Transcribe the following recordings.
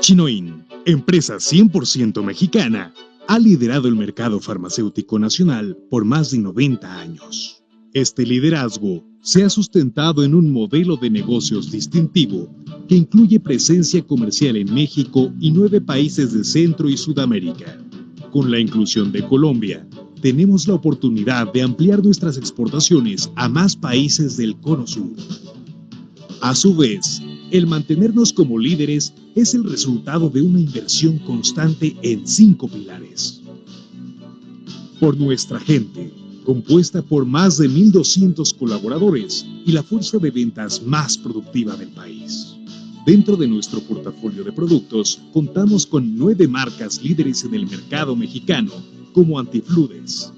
Chinoin, empresa 100% mexicana, ha liderado el mercado farmacéutico nacional por más de 90 años. Este liderazgo se ha sustentado en un modelo de negocios distintivo que incluye presencia comercial en México y 9 países de Centro y Sudamérica. Con la inclusión de Colombia, tenemos la oportunidad de ampliar nuestras exportaciones a más países del Cono Sur. A su vez, el mantenernos como líderes es el resultado de una inversión constante en 5 pilares. Por nuestra gente, compuesta por más de 1,200 colaboradores y la fuerza de ventas más productiva del país. Dentro de nuestro portafolio de productos, contamos con 9 marcas líderes en el mercado mexicano, como Antifludes,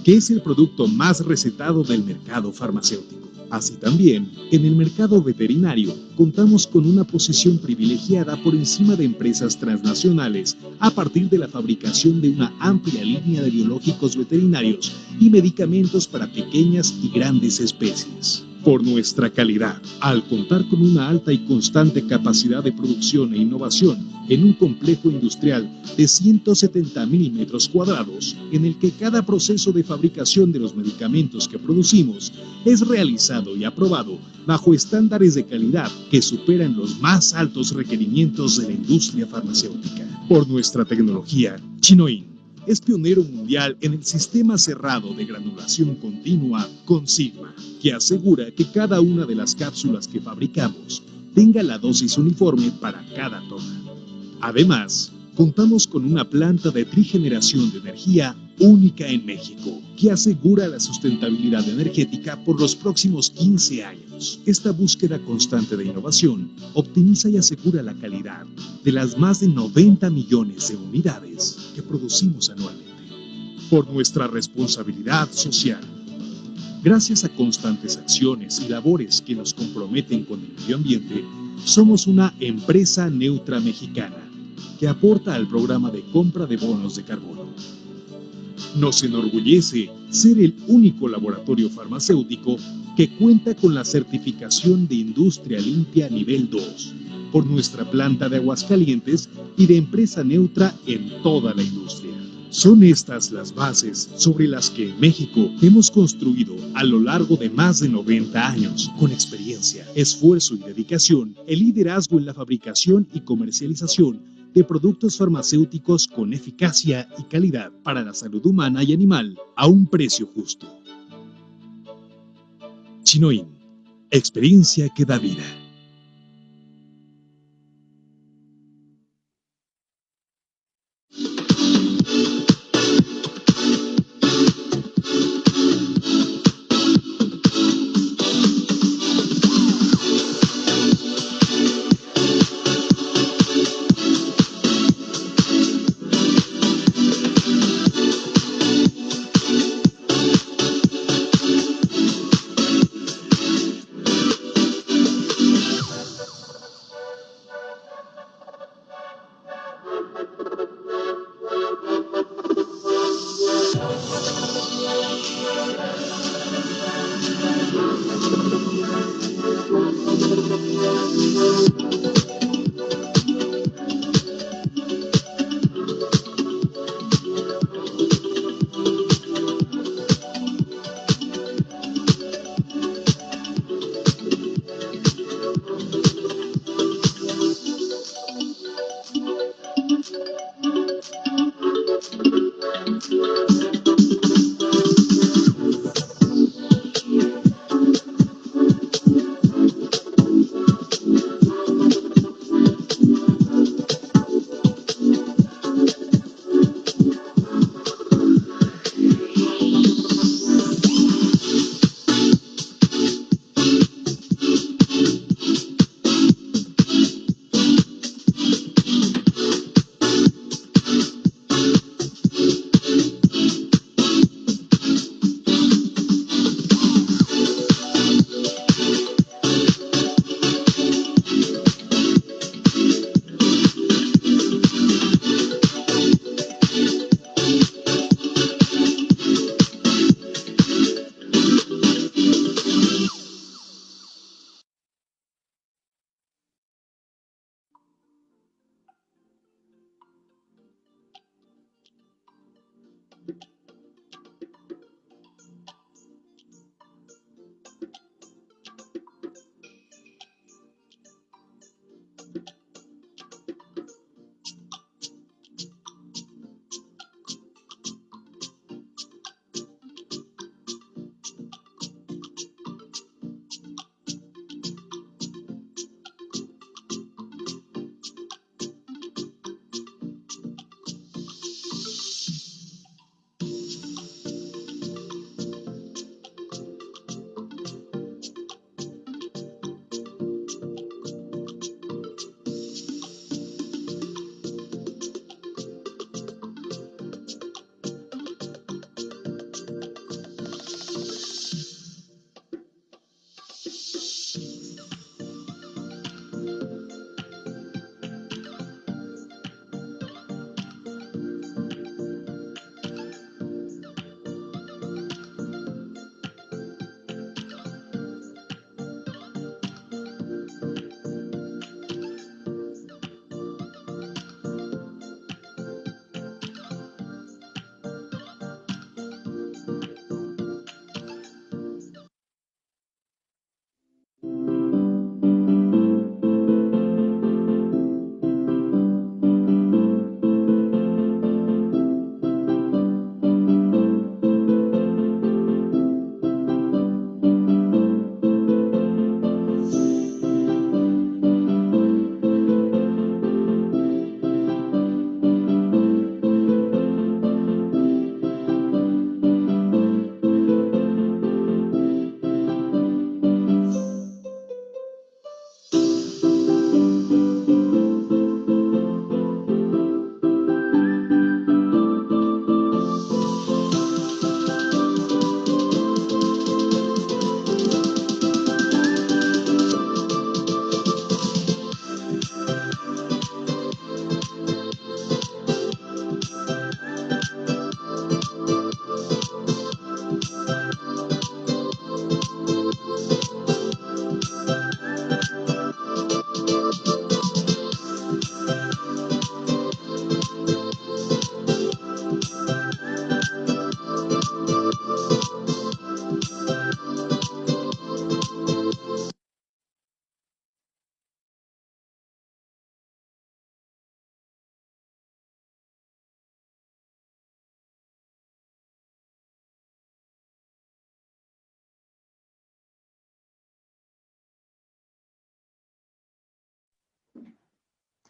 que es el producto más recetado del mercado farmacéutico. Así también, en el mercado veterinario, contamos con una posición privilegiada por encima de empresas transnacionales a partir de la fabricación de una amplia línea de biológicos veterinarios y medicamentos para pequeñas y grandes especies. Por nuestra calidad, al contar con una alta y constante capacidad de producción e innovación en un complejo industrial de 170,000 metros cuadrados, en el que cada proceso de fabricación de los medicamentos que producimos es realizado y aprobado bajo estándares de calidad que superan los más altos requerimientos de la industria farmacéutica. Por nuestra tecnología, Chinoin es pionero mundial en el sistema cerrado de granulación continua con Sigma, que asegura que cada una de las cápsulas que fabricamos tenga la dosis uniforme para cada toma. Además, contamos con una planta de trigeneración de energía única en México, que asegura la sustentabilidad energética por los próximos 15 años. Esta búsqueda constante de innovación optimiza y asegura la calidad de las más de 90 millones de unidades que producimos anualmente. Por nuestra responsabilidad social. Gracias a constantes acciones y labores que nos comprometen con el medio ambiente, somos una empresa neutra mexicana que aporta al programa de compra de bonos de carbono. Nos enorgullece ser el único laboratorio farmacéutico que cuenta con la certificación de Industria Limpia Nivel 2 por nuestra planta de Aguascalientes y de empresa neutra en toda la industria. Son estas las bases sobre las que en México hemos construido a lo largo de más de 90 años, con experiencia, esfuerzo y dedicación, el liderazgo en la fabricación y comercialización de productos farmacéuticos con eficacia y calidad para la salud humana y animal a un precio justo. Chinoin, experiencia que da vida.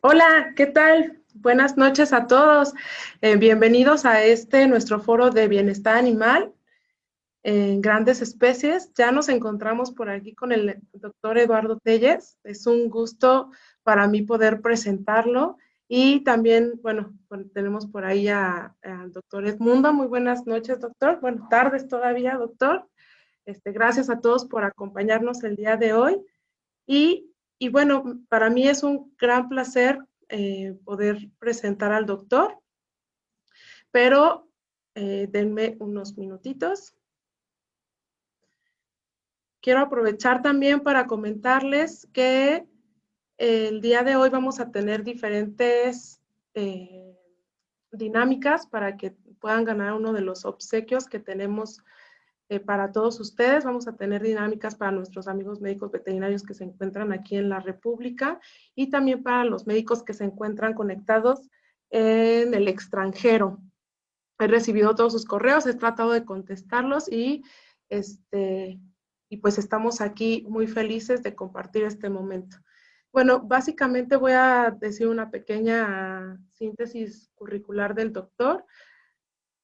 Hola, ¿qué tal? Buenas noches a todos. Bienvenidos a nuestro foro de bienestar animal en grandes especies. Ya nos encontramos por aquí con el doctor Eduardo Telles. Es un gusto para mí poder presentarlo. Y también, bueno, tenemos por ahí al doctor Edmundo. Muy buenas noches, doctor. Bueno, tardes todavía, doctor. Gracias a todos por acompañarnos el día de hoy. Y bueno, para mí es un gran placer poder presentar al doctor, pero denme unos minutitos. Quiero aprovechar también para comentarles que el día de hoy vamos a tener diferentes dinámicas para que puedan ganar uno de los obsequios que tenemos para todos ustedes. Vamos a tener dinámicas para nuestros amigos médicos veterinarios que se encuentran aquí en la República y también para los médicos que se encuentran conectados en el extranjero. He recibido todos sus correos, he tratado de contestarlos y pues estamos aquí muy felices de compartir este momento. Bueno, básicamente voy a decir una pequeña síntesis curricular del doctor.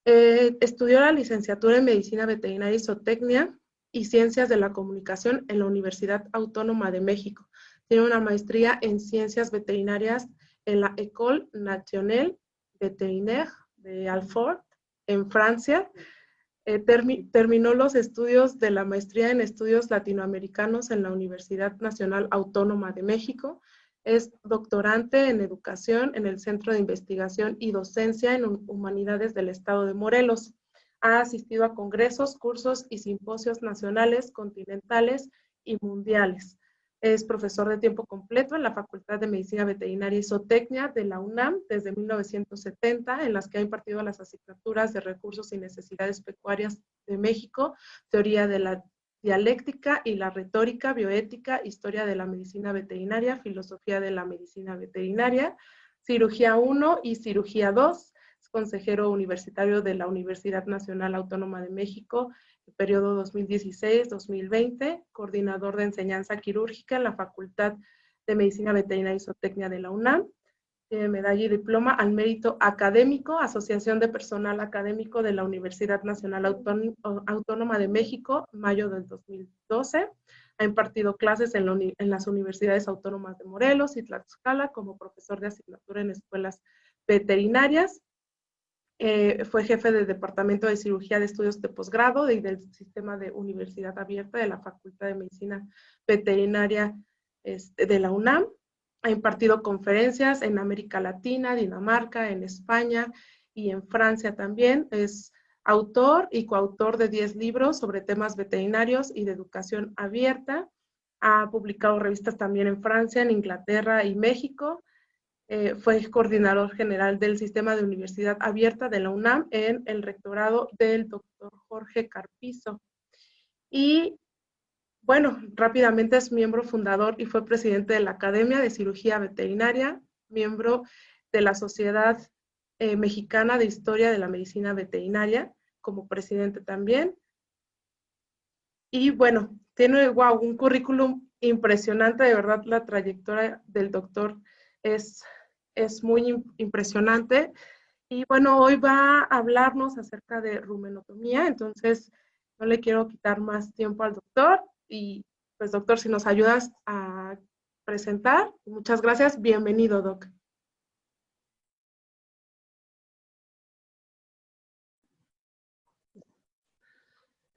Estudió la licenciatura en Medicina Veterinaria y Zootecnia y Ciencias de la Comunicación en la Universidad Autónoma de México. Tiene una maestría en Ciencias Veterinarias en la École Nationale Vétérinaire de Alfort, en Francia. Terminó los estudios de la maestría en Estudios Latinoamericanos en la Universidad Nacional Autónoma de México. Es doctorante en Educación en el Centro de Investigación y Docencia en Humanidades del Estado de Morelos. Ha asistido a congresos, cursos y simposios nacionales, continentales y mundiales. Es profesor de tiempo completo en la Facultad de Medicina Veterinaria y Zootecnia de la UNAM desde 1970, en las que ha impartido las asignaturas de Recursos y Necesidades Pecuarias de México, Teoría de la Dialéctica y la Retórica, Bioética, Historia de la Medicina Veterinaria, Filosofía de la Medicina Veterinaria, Cirugía 1 y Cirugía 2, es consejero universitario de la Universidad Nacional Autónoma de México, periodo 2016-2020, coordinador de enseñanza quirúrgica en la Facultad de Medicina Veterinaria y Zootecnia de la UNAM, medalla y diploma al mérito académico, Asociación de Personal Académico de la Universidad Nacional Autónoma de México, mayo del 2012. Ha impartido clases en las universidades autónomas de Morelos y Tlaxcala como profesor de asignatura en escuelas veterinarias. Fue jefe del Departamento de Cirugía de Estudios de Posgrado y del Sistema de Universidad Abierta de la Facultad de Medicina Veterinaria de la UNAM. Ha impartido conferencias en América Latina, Dinamarca, en España y en Francia también. Es autor y coautor de 10 libros sobre temas veterinarios y de educación abierta. Ha publicado revistas también en Francia, en Inglaterra y México. Fue coordinador general del Sistema de Universidad Abierta de la UNAM en el rectorado del doctor Jorge Carpizo. Y bueno, rápidamente es miembro fundador y fue presidente de la Academia de Cirugía Veterinaria, miembro de la Sociedad Mexicana de Historia de la Medicina Veterinaria, como presidente también. Y bueno, tiene un currículum impresionante, de verdad la trayectoria del doctor es muy impresionante. Y bueno, hoy va a hablarnos acerca de rumenotomía, entonces no le quiero quitar más tiempo al doctor. Y pues doctor, si nos ayudas a presentar, muchas gracias. Bienvenido, doc.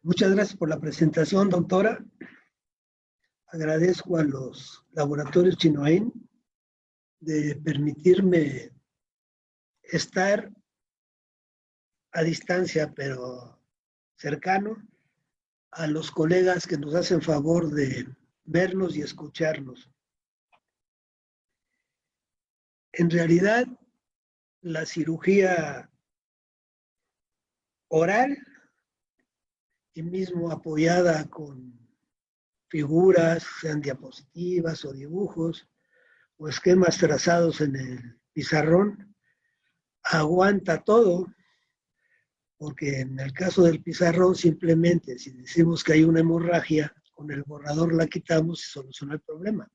Muchas gracias por la presentación, doctora. Agradezco a los laboratorios Chinoain de permitirme estar a distancia, pero cercano, a los colegas que nos hacen favor de vernos y escucharnos. En realidad, la cirugía oral y mismo apoyada con figuras, sean diapositivas o dibujos, o esquemas trazados en el pizarrón, aguanta todo, porque en el caso del pizarrón simplemente si decimos que hay una hemorragia, con el borrador la quitamos y soluciona el problema.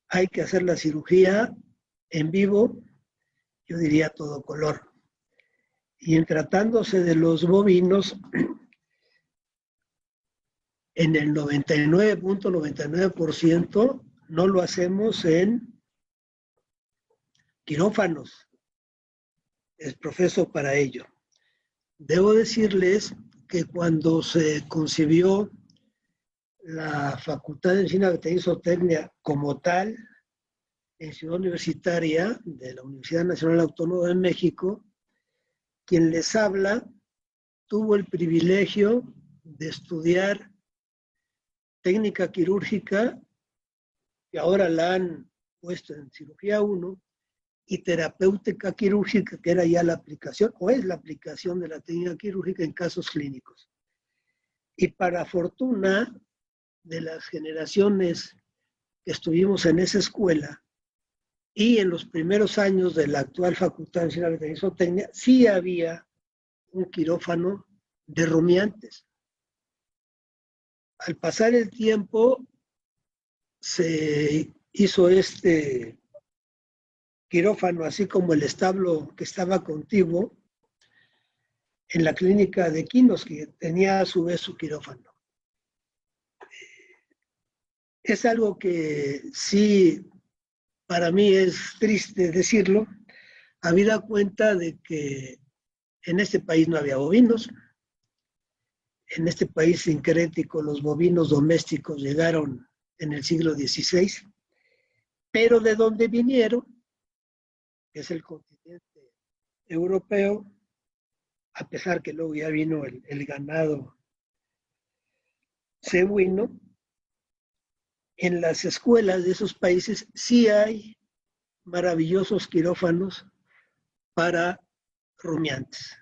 hay que hacer la cirugía en vivo, yo diría todo color. Y en tratándose de los bovinos, en el 99.99% no lo hacemos en quirófanos. Es profeso para ello. Debo decirles que cuando se concibió la Facultad de Medicina Veterinaria y Zootecnia como tal, en Ciudad Universitaria de la Universidad Nacional Autónoma de México, quien les habla tuvo el privilegio de estudiar técnica quirúrgica, que ahora la han puesto en cirugía 1, y terapéutica quirúrgica, que era ya la aplicación, o es la aplicación de la técnica quirúrgica en casos clínicos. Y para fortuna de las generaciones que estuvimos en esa escuela, y en los primeros años de la actual Facultad de Medicina Veterinaria y Zootecnia, sí había un quirófano de rumiantes. Al pasar el tiempo, se hizo este quirófano, así como el establo que estaba contiguo, en la clínica de Quinos, que tenía a su vez su quirófano. Es algo que sí, para mí es triste decirlo, habida cuenta de que en este país no había bovinos. En este país sincrético los bovinos domésticos llegaron en el siglo XVI, pero de donde vinieron, que es el continente europeo, a pesar que luego ya vino el ganado cebuino, en las escuelas de esos países sí hay maravillosos quirófanos para rumiantes.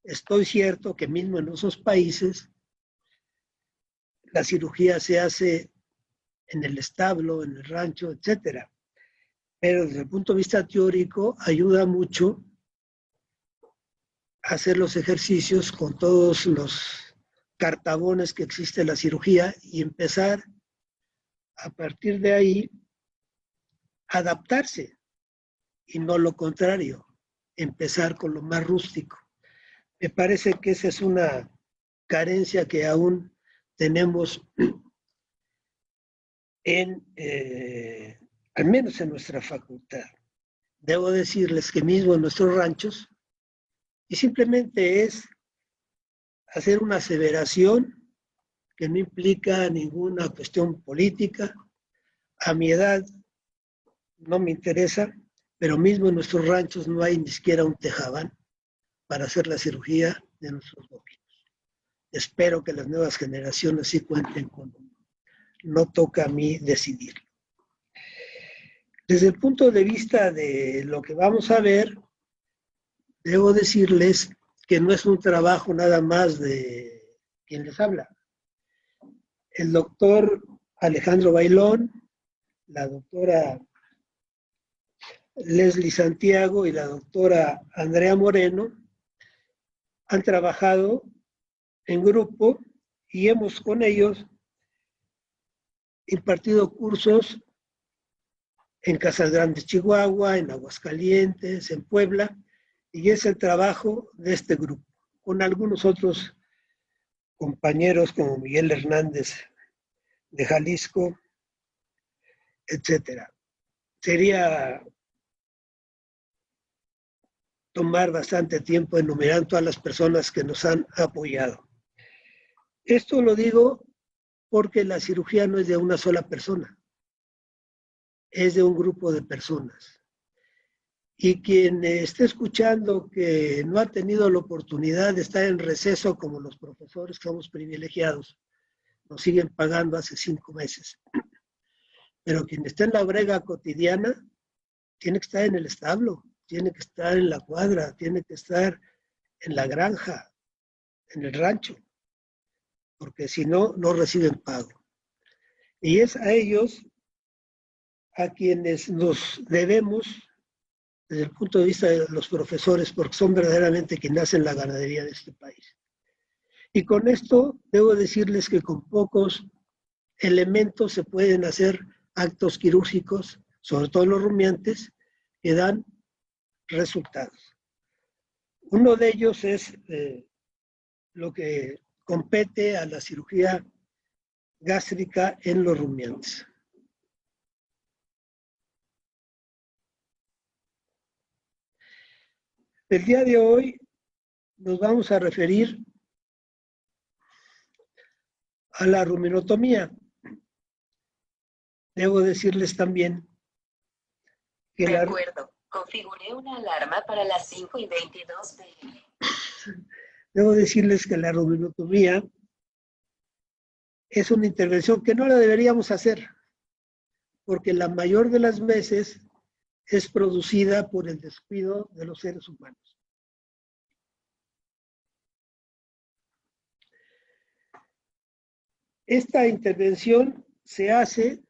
Estoy cierto que mismo en esos países la cirugía se hace en el establo, en el rancho, etcétera. Pero desde el punto de vista teórico ayuda mucho a hacer los ejercicios con todos los cartabones que existe en la cirugía y empezar a partir de ahí a adaptarse y no lo contrario, empezar con lo más rústico. Me parece que esa es una carencia que aún tenemos al menos en nuestra facultad. Debo decirles que mismo en nuestros ranchos, y simplemente es hacer una aseveración que no implica ninguna cuestión política. A mi edad no me interesa, pero mismo en nuestros ranchos no hay ni siquiera un tejabán para hacer la cirugía de nuestros bovinos. Espero que las nuevas generaciones sí cuenten con uno. No toca a mí decidir. Desde el punto de vista de lo que vamos a ver, debo decirles que no es un trabajo nada más de quien les habla. El doctor Alejandro Bailón, la doctora Leslie Santiago y la doctora Andrea Moreno han trabajado en grupo y hemos con ellos impartido cursos en Casas Grandes, Chihuahua, en Aguascalientes, en Puebla, y es el trabajo de este grupo, con algunos otros compañeros como Miguel Hernández de Jalisco, etcétera. Sería tomar bastante tiempo enumerando todas las personas que nos han apoyado. Esto lo digo porque la cirugía no es de una sola persona, es de un grupo de personas. Y quien esté escuchando que no ha tenido la oportunidad de estar en receso como los profesores que somos privilegiados, nos siguen pagando hace 5 meses. Pero quien está en la brega cotidiana tiene que estar en el establo, tiene que estar en la cuadra, tiene que estar en la granja, en el rancho, porque si no, no reciben pago. Y es a ellos a quienes nos debemos desde el punto de vista de los profesores, porque son verdaderamente quienes hacen la ganadería de este país. Y con esto debo decirles que con pocos elementos se pueden hacer actos quirúrgicos, sobre todo los rumiantes, que dan resultados. Uno de ellos es lo que compete a la cirugía gástrica en los rumiantes. El día de hoy nos vamos a referir a la ruminotomía. Debo decirles también que de acuerdo, configuré una alarma para las 5:22 p.m. Debo decirles que la ruminotomía es una intervención que no la deberíamos hacer, porque la mayor de las veces es producida por el descuido de los seres humanos. Esta intervención se hace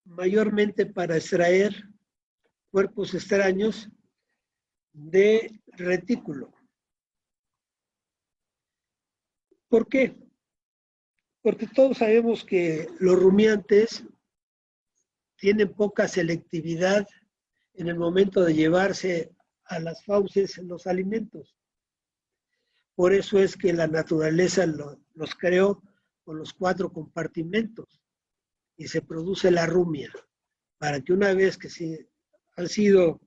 mayormente para extraer cuerpos extraños de retículo. ¿Por qué? Porque todos sabemos que los rumiantes tienen poca selectividad en el momento de llevarse a las fauces los alimentos. Por eso es que la naturaleza los creó con los 4 compartimentos y se produce la rumia, para que una vez que han sido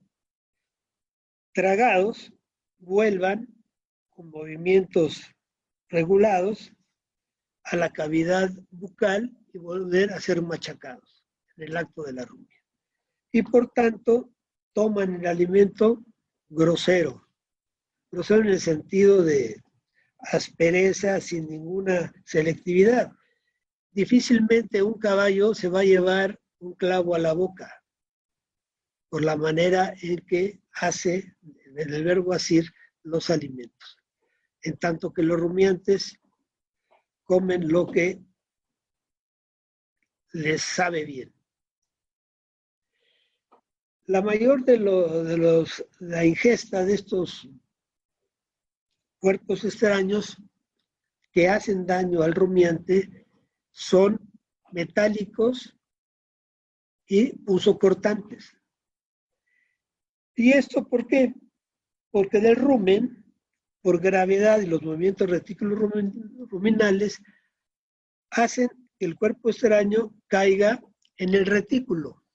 tragados, vuelvan con movimientos regulados a la cavidad bucal y volver a ser machacados en el acto de la rumia. Y por tanto, toman el alimento grosero en el sentido de aspereza, sin ninguna selectividad. Difícilmente un caballo se va a llevar un clavo a la boca, por la manera en que hace, en el verbo asir, los alimentos. En tanto que los rumiantes comen lo que les sabe bien. La mayor de la ingesta de estos cuerpos extraños que hacen daño al rumiante son metálicos y punzocortantes. ¿Y esto por qué? Porque del rumen, por gravedad y los movimientos retículos ruminales, hacen que el cuerpo extraño caiga en el retículo.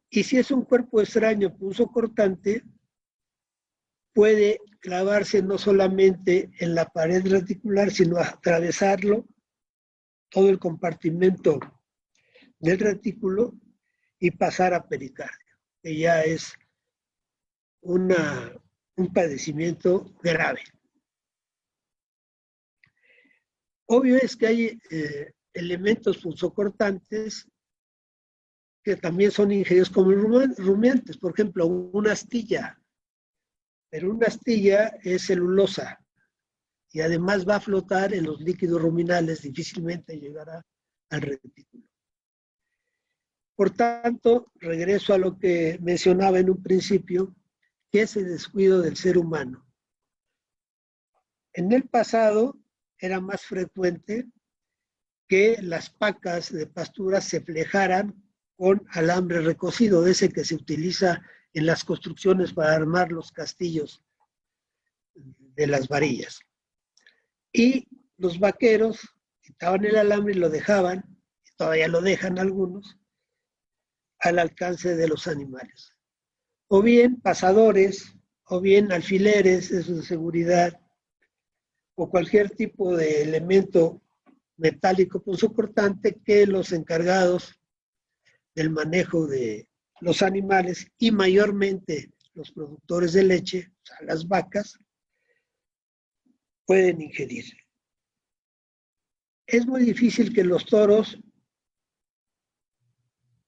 Y si es un cuerpo extraño punzocortante, puede clavarse no solamente en la pared reticular, sino atravesarlo, todo el compartimento del retículo, y pasar a pericardio, que ya es un padecimiento grave. Obvio es que hay elementos punzocortantes que también son ingeridos como rumiantes, por ejemplo, una astilla. Pero una astilla es celulosa y además va a flotar en los líquidos ruminales, difícilmente llegará al retículo. Por tanto, regreso a lo que mencionaba en un principio, que es el descuido del ser humano. En el pasado era más frecuente que las pacas de pastura se flejaran con alambre recocido, de ese que se utiliza en las construcciones para armar los castillos de las varillas. Y los vaqueros quitaban el alambre y lo dejaban, y todavía lo dejan algunos, al alcance de los animales. O bien pasadores, o bien alfileres, eso de seguridad, o cualquier tipo de elemento metálico punzocortante que los encargados del manejo de los animales y mayormente los productores de leche, o sea, las vacas, pueden ingerir. Es muy difícil que los toros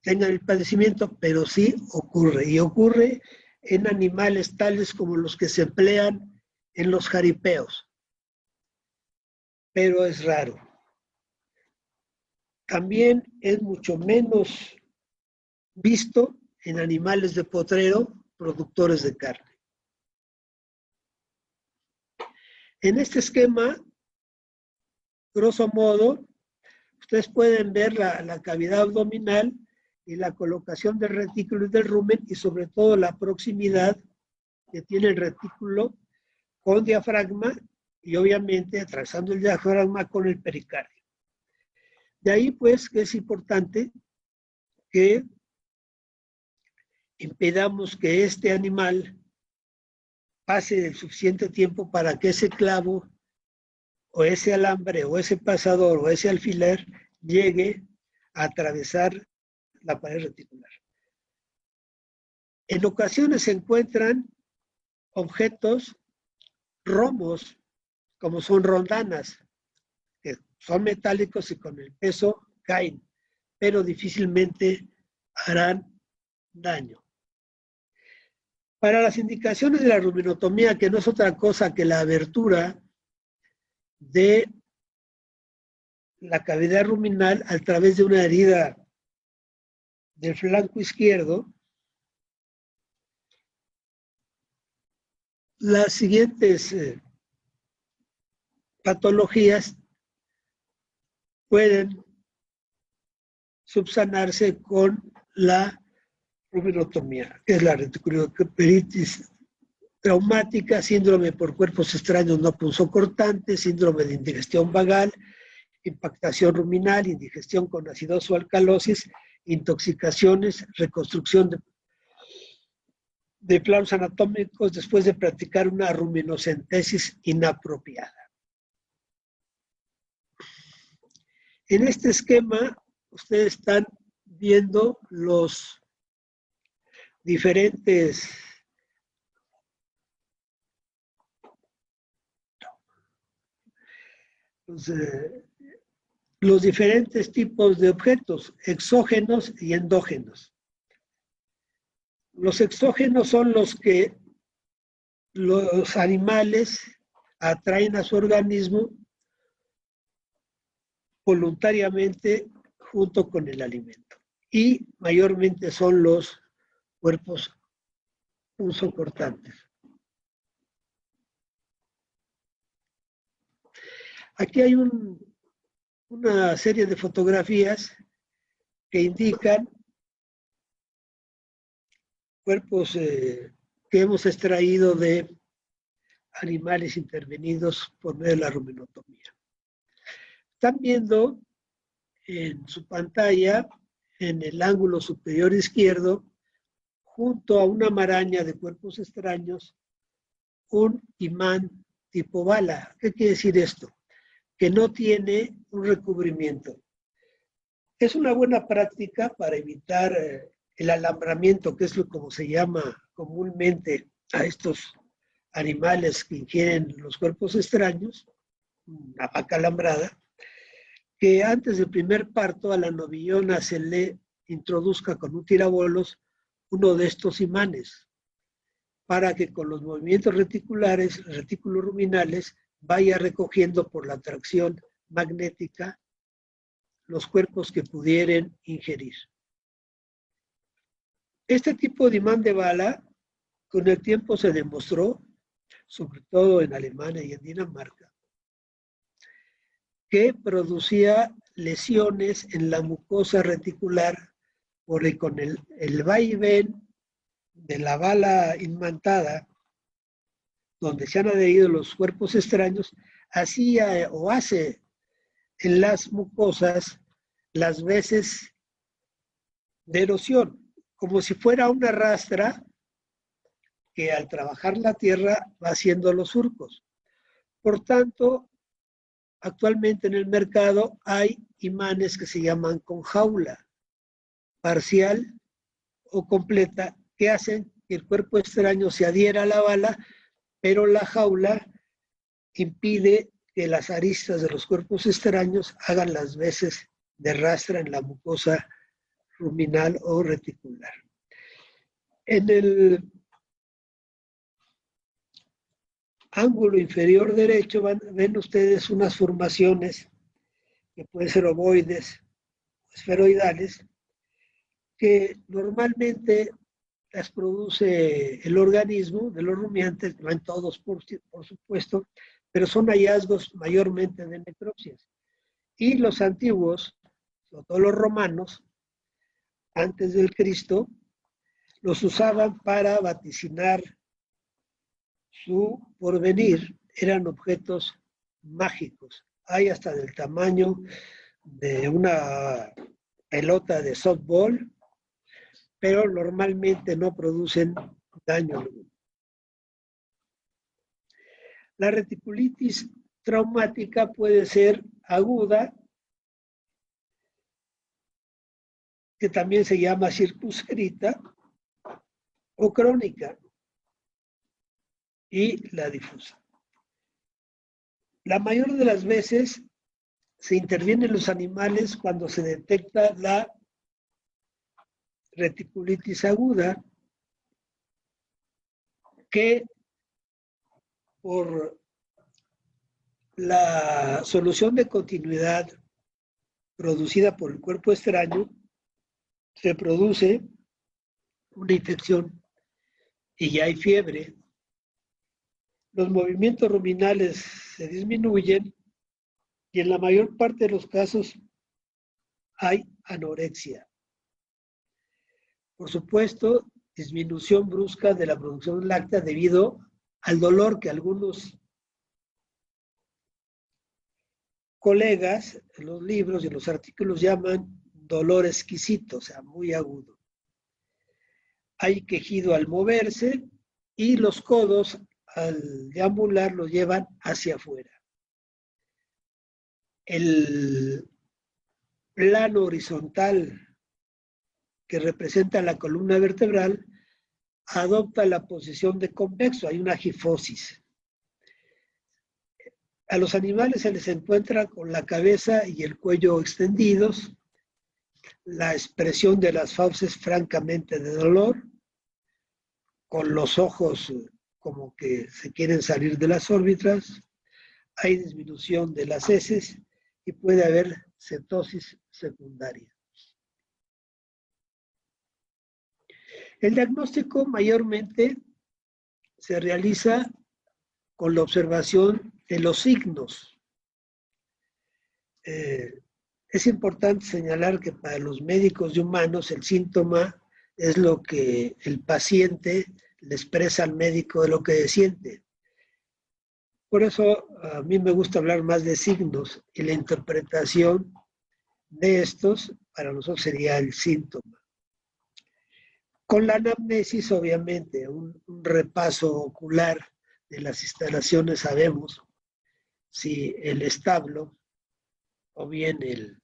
tengan el padecimiento, pero sí ocurre, y ocurre en animales tales como los que se emplean en los jaripeos, pero es raro. También es mucho menos visto en animales de potrero, productores de carne. En este esquema, grosso modo, Ustedes pueden ver la cavidad abdominal y la colocación del retículo y del rumen, y sobre todo la proximidad que tiene el retículo con diafragma y obviamente atravesando el diafragma con el pericardio. De ahí pues que es importante que impidamos que este animal pase el suficiente tiempo para que ese clavo o ese alambre o ese pasador o ese alfiler llegue a atravesar la pared reticular. En ocasiones se encuentran objetos, romos, como son rondanas, que son metálicos y con el peso caen, pero difícilmente harán daño. Para las indicaciones de la ruminotomía, que no es otra cosa que la abertura de la cavidad ruminal a través de una herida del flanco izquierdo, las siguientes patologías pueden subsanarse con la ruminotomía, que es la reticuloperitis traumática, síndrome por cuerpos extraños no punzocortante, síndrome de indigestión vagal, impactación ruminal, indigestión con acidosis o alcalosis, intoxicaciones, reconstrucción de planos anatómicos después de practicar una ruminocentesis inapropiada. En este esquema, ustedes están viendo los diferentes los diferentes tipos de objetos, exógenos y endógenos. Los exógenos son los que los animales atraen a su organismo voluntariamente junto con el alimento. Y mayormente son los cuerpos punzocortantes. Aquí hay una serie de fotografías que indican cuerpos que hemos extraído de animales intervenidos por medio de la ruminotomía. Están viendo en su pantalla, en el ángulo superior izquierdo, junto a una maraña de cuerpos extraños, un imán tipo bala. ¿Qué quiere decir esto? Que no tiene un recubrimiento. Es una buena práctica para evitar el alambramiento, que es como se llama comúnmente a estos animales que ingieren los cuerpos extraños, una vaca alambrada, que antes del primer parto a la novillona se le introduzca con un tirabolos uno de estos imanes, para que con los movimientos reticulares, retículos ruminales, vaya recogiendo por la atracción magnética los cuerpos que pudieran ingerir. Este tipo de imán de bala, con el tiempo se demostró, sobre todo en Alemania y en Dinamarca, que producía lesiones en la mucosa reticular, porque con el vaivén de la bala imantada, donde se han adherido los cuerpos extraños, hacía o hace en las mucosas las veces de erosión, como si fuera una rastra que al trabajar la tierra va haciendo los surcos. Por tanto, actualmente en el mercado hay imanes que se llaman con jaula, parcial o completa, que hacen que el cuerpo extraño se adhiera a la bala, pero la jaula impide que las aristas de los cuerpos extraños hagan las veces de rastra en la mucosa ruminal o reticular. En el ángulo inferior derecho ven ustedes unas formaciones que pueden ser ovoides, esferoidales, que normalmente las produce el organismo de los rumiantes, no en todos por supuesto, pero son hallazgos mayormente de necropsias. Y los antiguos, sobre todo los romanos, antes del Cristo, los usaban para vaticinar su porvenir. Eran objetos mágicos. Hay hasta del tamaño de una pelota de softball, pero normalmente no producen daño alguno. La reticulitis traumática puede ser aguda, que también se llama circunscrita, o crónica, y la difusa. La mayor de las veces se interviene en los animales cuando se detecta la reticulitis aguda, que por la solución de continuidad producida por el cuerpo extraño, se produce una infección y ya hay fiebre. Los movimientos ruminales se disminuyen y en la mayor parte de los casos hay anorexia. Por supuesto, disminución brusca de la producción láctea debido al dolor que algunos colegas en los libros y en los artículos llaman dolor exquisito, o sea, muy agudo. Hay quejido al moverse y los codos al deambular los llevan hacia afuera. El plano horizontal que representa la columna vertebral adopta la posición de convexo, hay una gifosis. A los animales se les encuentra con la cabeza y el cuello extendidos, la expresión de las fauces francamente de dolor, con los ojos como que se quieren salir de las órbitas, hay disminución de las heces y puede haber cetosis secundaria. El diagnóstico mayormente se realiza con la observación de los signos. Es importante señalar que para los médicos y humanos el síntoma es lo que el paciente le expresa al médico de lo que siente. Por eso a mí me gusta hablar más de signos y la interpretación de estos para nosotros sería el síntoma. Con la anamnesis, obviamente, un repaso ocular de las instalaciones, sabemos si el establo o bien el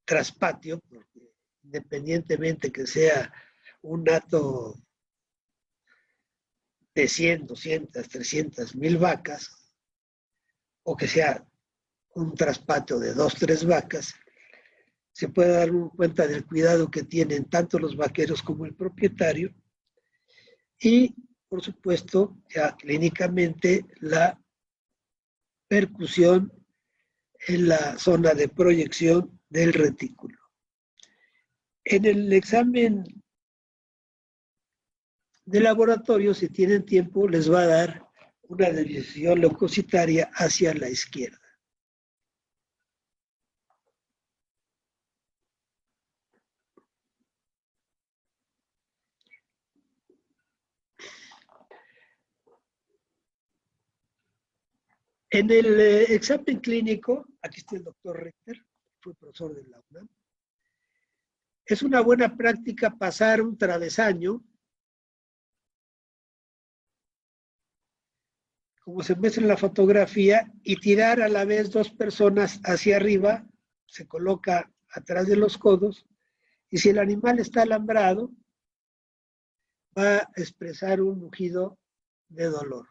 traspatio, porque independientemente que sea un hato de 100, 200, 300, 1000 vacas, o que sea un traspatio de 2, 3 vacas, se puede dar cuenta del cuidado que tienen tanto los vaqueros como el propietario y, por supuesto, ya clínicamente la percusión en la zona de proyección del retículo. En el examen de laboratorio, si tienen tiempo, les va a dar una desviación leucocitaria hacia la izquierda. En el examen clínico, aquí está el doctor Richter, fue profesor de la UNAM. Es una buena práctica pasar un travesaño, como se muestra en la fotografía, y tirar a la vez 2 personas hacia arriba, se coloca atrás de los codos, y si el animal está alambrado, va a expresar un mugido de dolor.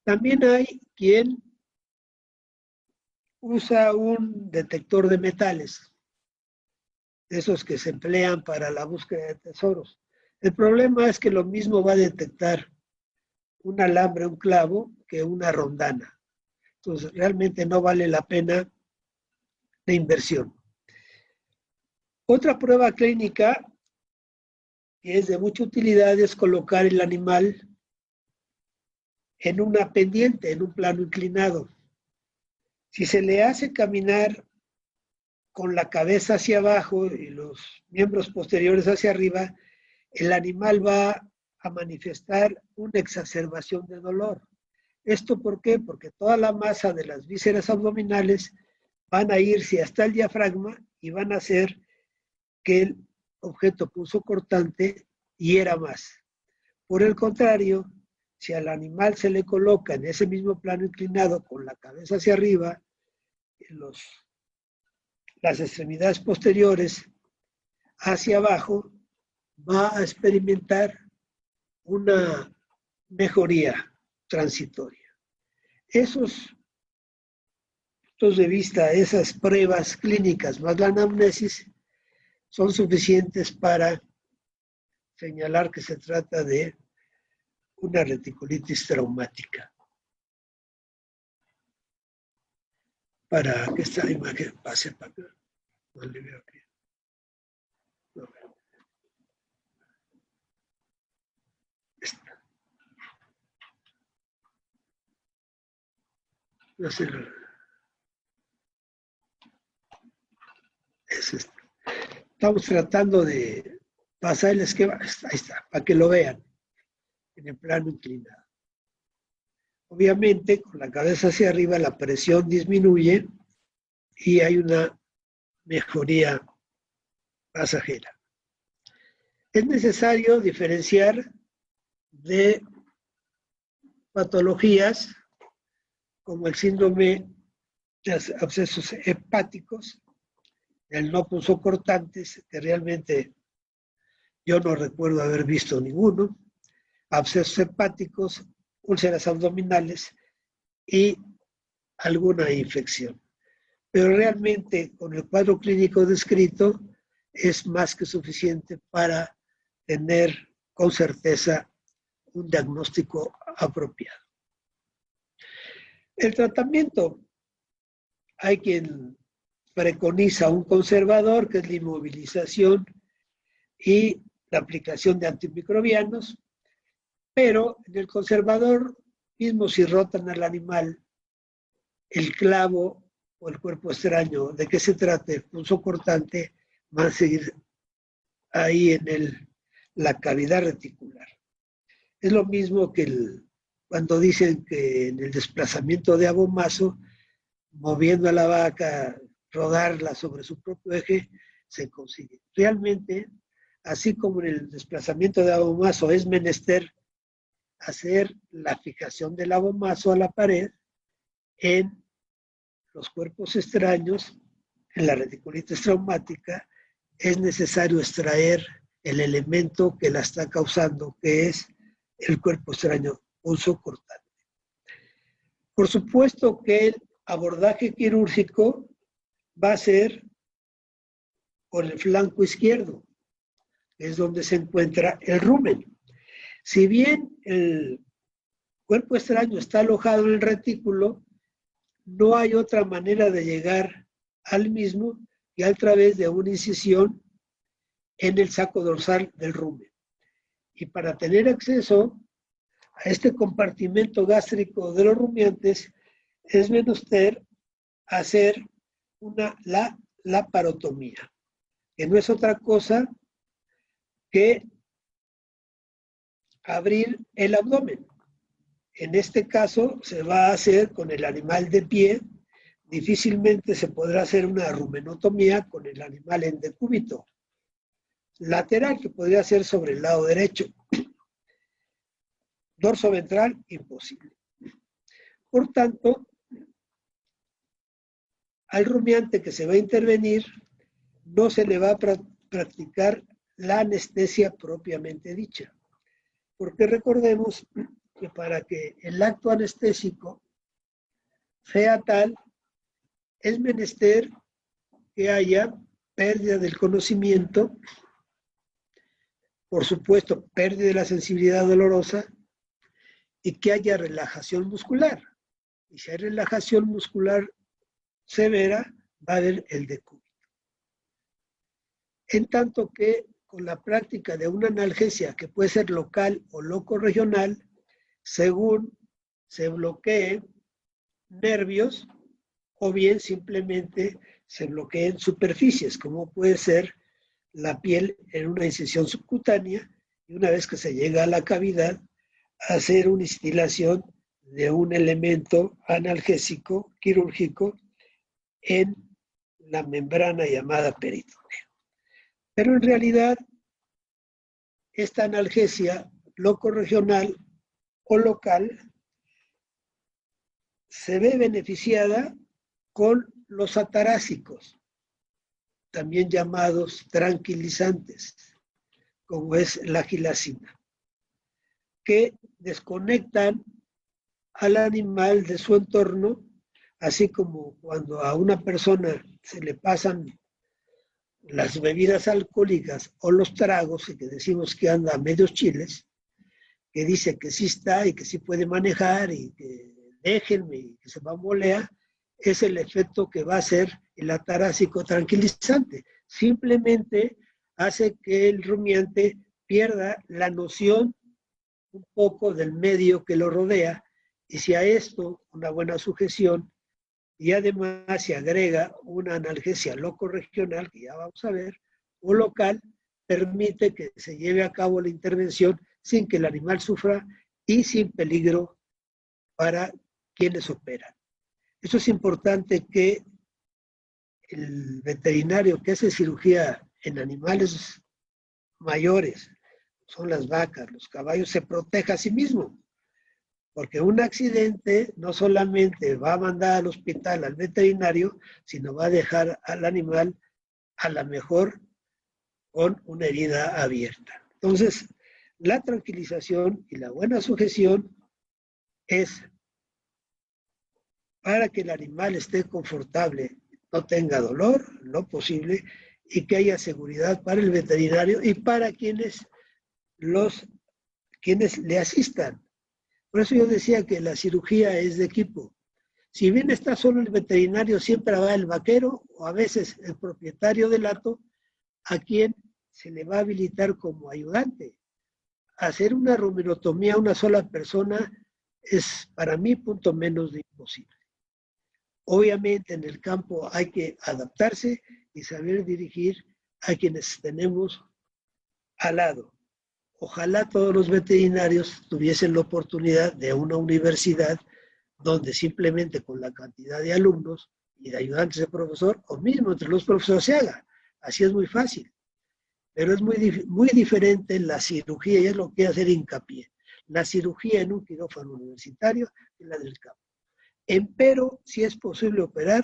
También hay quien usa un detector de metales, esos que se emplean para la búsqueda de tesoros. El problema es que lo mismo va a detectar un alambre, un clavo, que una rondana. Entonces, realmente no vale la pena la inversión. Otra prueba clínica que es de mucha utilidad es colocar el animal en una pendiente, en un plano inclinado. Si se le hace caminar con la cabeza hacia abajo y los miembros posteriores hacia arriba, el animal va a manifestar una exacerbación de dolor. ¿Esto por qué? Porque toda la masa de las vísceras abdominales van a irse hasta el diafragma y van a hacer que el objeto punzocortante hiera más. Por el contrario, si al animal se le coloca en ese mismo plano inclinado con la cabeza hacia arriba, las extremidades posteriores hacia abajo, va a experimentar una mejoría transitoria. Esos puntos de vista, esas pruebas clínicas más la anamnesis, son suficientes para señalar que se trata de una reticulitis traumática. Para que esta imagen pase para acá. No le veo aquí. No veo. Esta. No sé. Es esta. Estamos tratando de pasar el esquema. Ahí está, para que lo vean en el plano inclinado. Obviamente, con la cabeza hacia arriba, la presión disminuye y hay una mejoría pasajera. Es necesario diferenciar de patologías como el síndrome de abscesos hepáticos, el no punzocortantes, que realmente yo no recuerdo haber visto ninguno, abscesos hepáticos, úlceras abdominales y alguna infección. Pero realmente con el cuadro clínico descrito es más que suficiente para tener con certeza un diagnóstico apropiado. El tratamiento, hay quien preconiza un conservador, que es la inmovilización y la aplicación de antimicrobianos, pero en el conservador, mismo si rotan al animal, el clavo o el cuerpo extraño, de qué se trate, punzocortante, va a seguir ahí en la cavidad reticular. Es lo mismo que cuando dicen que en el desplazamiento de abomazo, moviendo a la vaca, rodarla sobre su propio eje, se consigue. Realmente, así como en el desplazamiento de abomazo es menester hacer la fijación del abomazo a la pared, en los cuerpos extraños, en la reticulitis traumática, es necesario extraer el elemento que la está causando, que es el cuerpo extraño punzocortante. Por supuesto que el abordaje quirúrgico va a ser por el flanco izquierdo, que es donde se encuentra el rumen. Si bien el cuerpo extraño está alojado en el retículo, no hay otra manera de llegar al mismo que a través de una incisión en el saco dorsal del rumen. Y para tener acceso a este compartimento gástrico de los rumiantes, es menester hacer la laparotomía, que no es otra cosa que abrir el abdomen. En este caso se va a hacer con el animal de pie. Difícilmente se podrá hacer una rumenotomía con el animal en decúbito lateral, que podría ser sobre el lado derecho. Dorso ventral, imposible. Por tanto, al rumiante que se va a intervenir, no se le va a practicar la anestesia propiamente dicha. Porque recordemos que para que el acto anestésico sea tal, es menester que haya pérdida del conocimiento, por supuesto, pérdida de la sensibilidad dolorosa, y que haya relajación muscular. Y si hay relajación muscular severa, va a haber el decúbito. En tanto que con la práctica de una analgesia que puede ser local o locorregional, según se bloquee nervios o bien simplemente se bloqueen superficies, como puede ser la piel en una incisión subcutánea, y una vez que se llega a la cavidad, hacer una instilación de un elemento analgésico quirúrgico en la membrana llamada peritoneo. Pero en realidad, esta analgesia locorregional o local se ve beneficiada con los atarásicos, también llamados tranquilizantes, como es la gilacina, que desconectan al animal de su entorno, así como cuando a una persona se le pasan las bebidas alcohólicas o los tragos, y que decimos que anda a medios chiles, que dice que sí está y que sí puede manejar y que déjenme y que se bambolea, es el efecto que va a hacer el atarásico tranquilizante. Simplemente hace que el rumiante pierda la noción un poco del medio que lo rodea, y si a esto una buena sujeción y además se agrega una analgesia locorregional, que ya vamos a ver, o local, permite que se lleve a cabo la intervención sin que el animal sufra y sin peligro para quienes operan. Eso es importante, que el veterinario que hace cirugía en animales mayores, son las vacas, los caballos, se proteja a sí mismo, porque un accidente no solamente va a mandar al hospital al veterinario, sino va a dejar al animal a la mejor con una herida abierta. Entonces, la tranquilización y la buena sujeción es para que el animal esté confortable, no tenga dolor, lo posible, y que haya seguridad para el veterinario y para quienes le asistan. Por eso yo decía que la cirugía es de equipo. Si bien está solo el veterinario, siempre va el vaquero o a veces el propietario del hato, a quien se le va a habilitar como ayudante. Hacer una ruminotomía a una sola persona es, para mí, punto menos de imposible. Obviamente en el campo hay que adaptarse y saber dirigir a quienes tenemos al lado. Ojalá todos los veterinarios tuviesen la oportunidad de una universidad donde simplemente con la cantidad de alumnos y de ayudantes de profesor, o mismo entre los profesores, se haga. Así es muy fácil. Pero es muy diferente la cirugía, y es lo que quiero hacer hincapié. La cirugía en un quirófano universitario y la del campo. Empero, si es posible operar,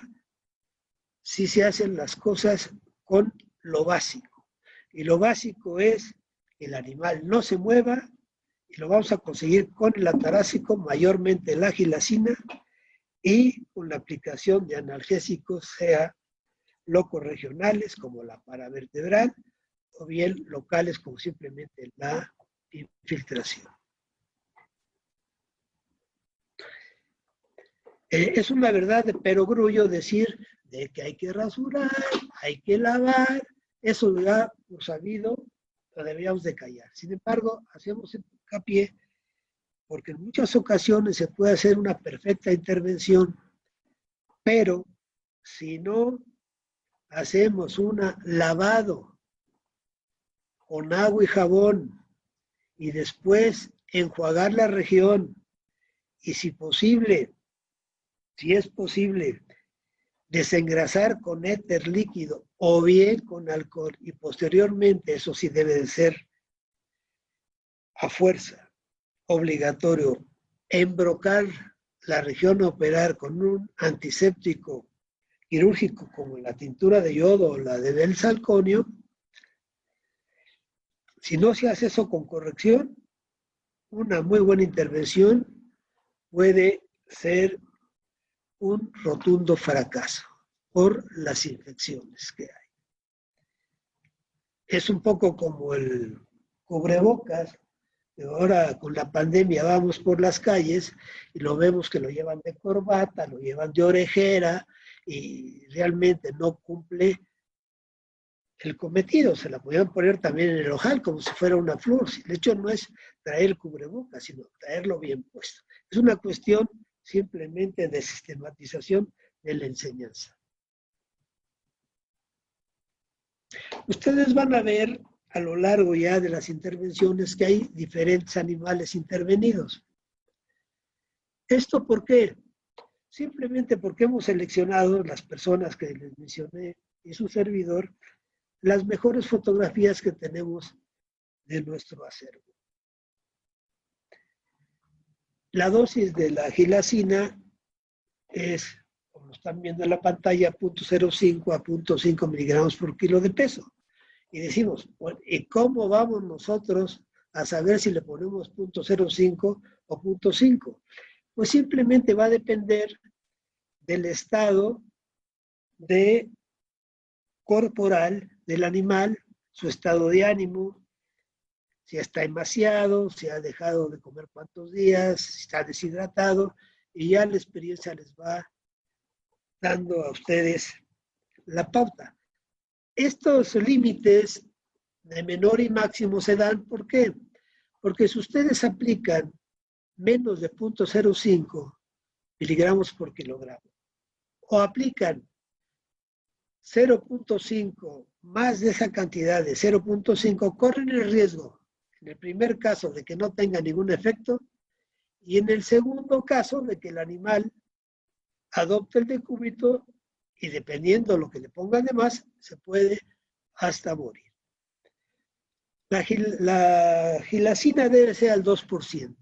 si se hacen las cosas con lo básico. Y lo básico es que el animal no se mueva, y lo vamos a conseguir con el atarásico, mayormente la gilacina, y con la aplicación de analgésicos, sea locorregionales como la paravertebral, o bien locales como simplemente la infiltración. Es una verdad de perogrullo decir de que hay que rasurar, hay que lavar, eso lo da por sabido, lo deberíamos de callar. Sin embargo, hacemos hincapié porque en muchas ocasiones se puede hacer una perfecta intervención, pero si no hacemos un lavado con agua y jabón y después enjuagar la región, y si es posible, desengrasar con éter líquido o bien con alcohol, y posteriormente, eso sí debe de ser a fuerza, obligatorio, embrocar la región a operar con un antiséptico quirúrgico como la tintura de yodo o la de benzalconio. Si no se hace eso con corrección, una muy buena intervención puede ser un rotundo fracaso por las infecciones que hay. Es un poco como el cubrebocas. Ahora con la pandemia vamos por las calles y lo vemos que lo llevan de corbata, lo llevan de orejera, y realmente no cumple el cometido. Se la podían poner también en el ojal como si fuera una flor. De hecho, no es traer el cubrebocas, sino traerlo bien puesto. Es una cuestión simplemente de sistematización de la enseñanza. Ustedes van a ver a lo largo ya de las intervenciones que hay diferentes animales intervenidos. ¿Esto por qué? Simplemente porque hemos seleccionado, las personas que les mencioné y su servidor, las mejores fotografías que tenemos de nuestro acervo. La dosis de la gilacina es, como están viendo en la pantalla, 0.05 a 0.5 miligramos por kilo de peso. Y decimos, bueno, ¿y cómo vamos nosotros a saber si le ponemos 0.05 o 0.5? Pues simplemente va a depender del estado corporal del animal, su estado de ánimo, si está emaciado, si ha dejado de comer cuántos días, si está deshidratado, y ya la experiencia les va dando a ustedes la pauta. Estos límites de menor y máximo se dan, ¿por qué? Porque si ustedes aplican menos de 0.05 miligramos por kilogramo, o aplican 0.5 más de esa cantidad de 0.5, corren el riesgo, en el primer caso, de que no tenga ningún efecto, y en el segundo caso, de que el animal adopte el decúbito y dependiendo de lo que le pongan de más, se puede hasta morir. La gilacina debe ser al 2%.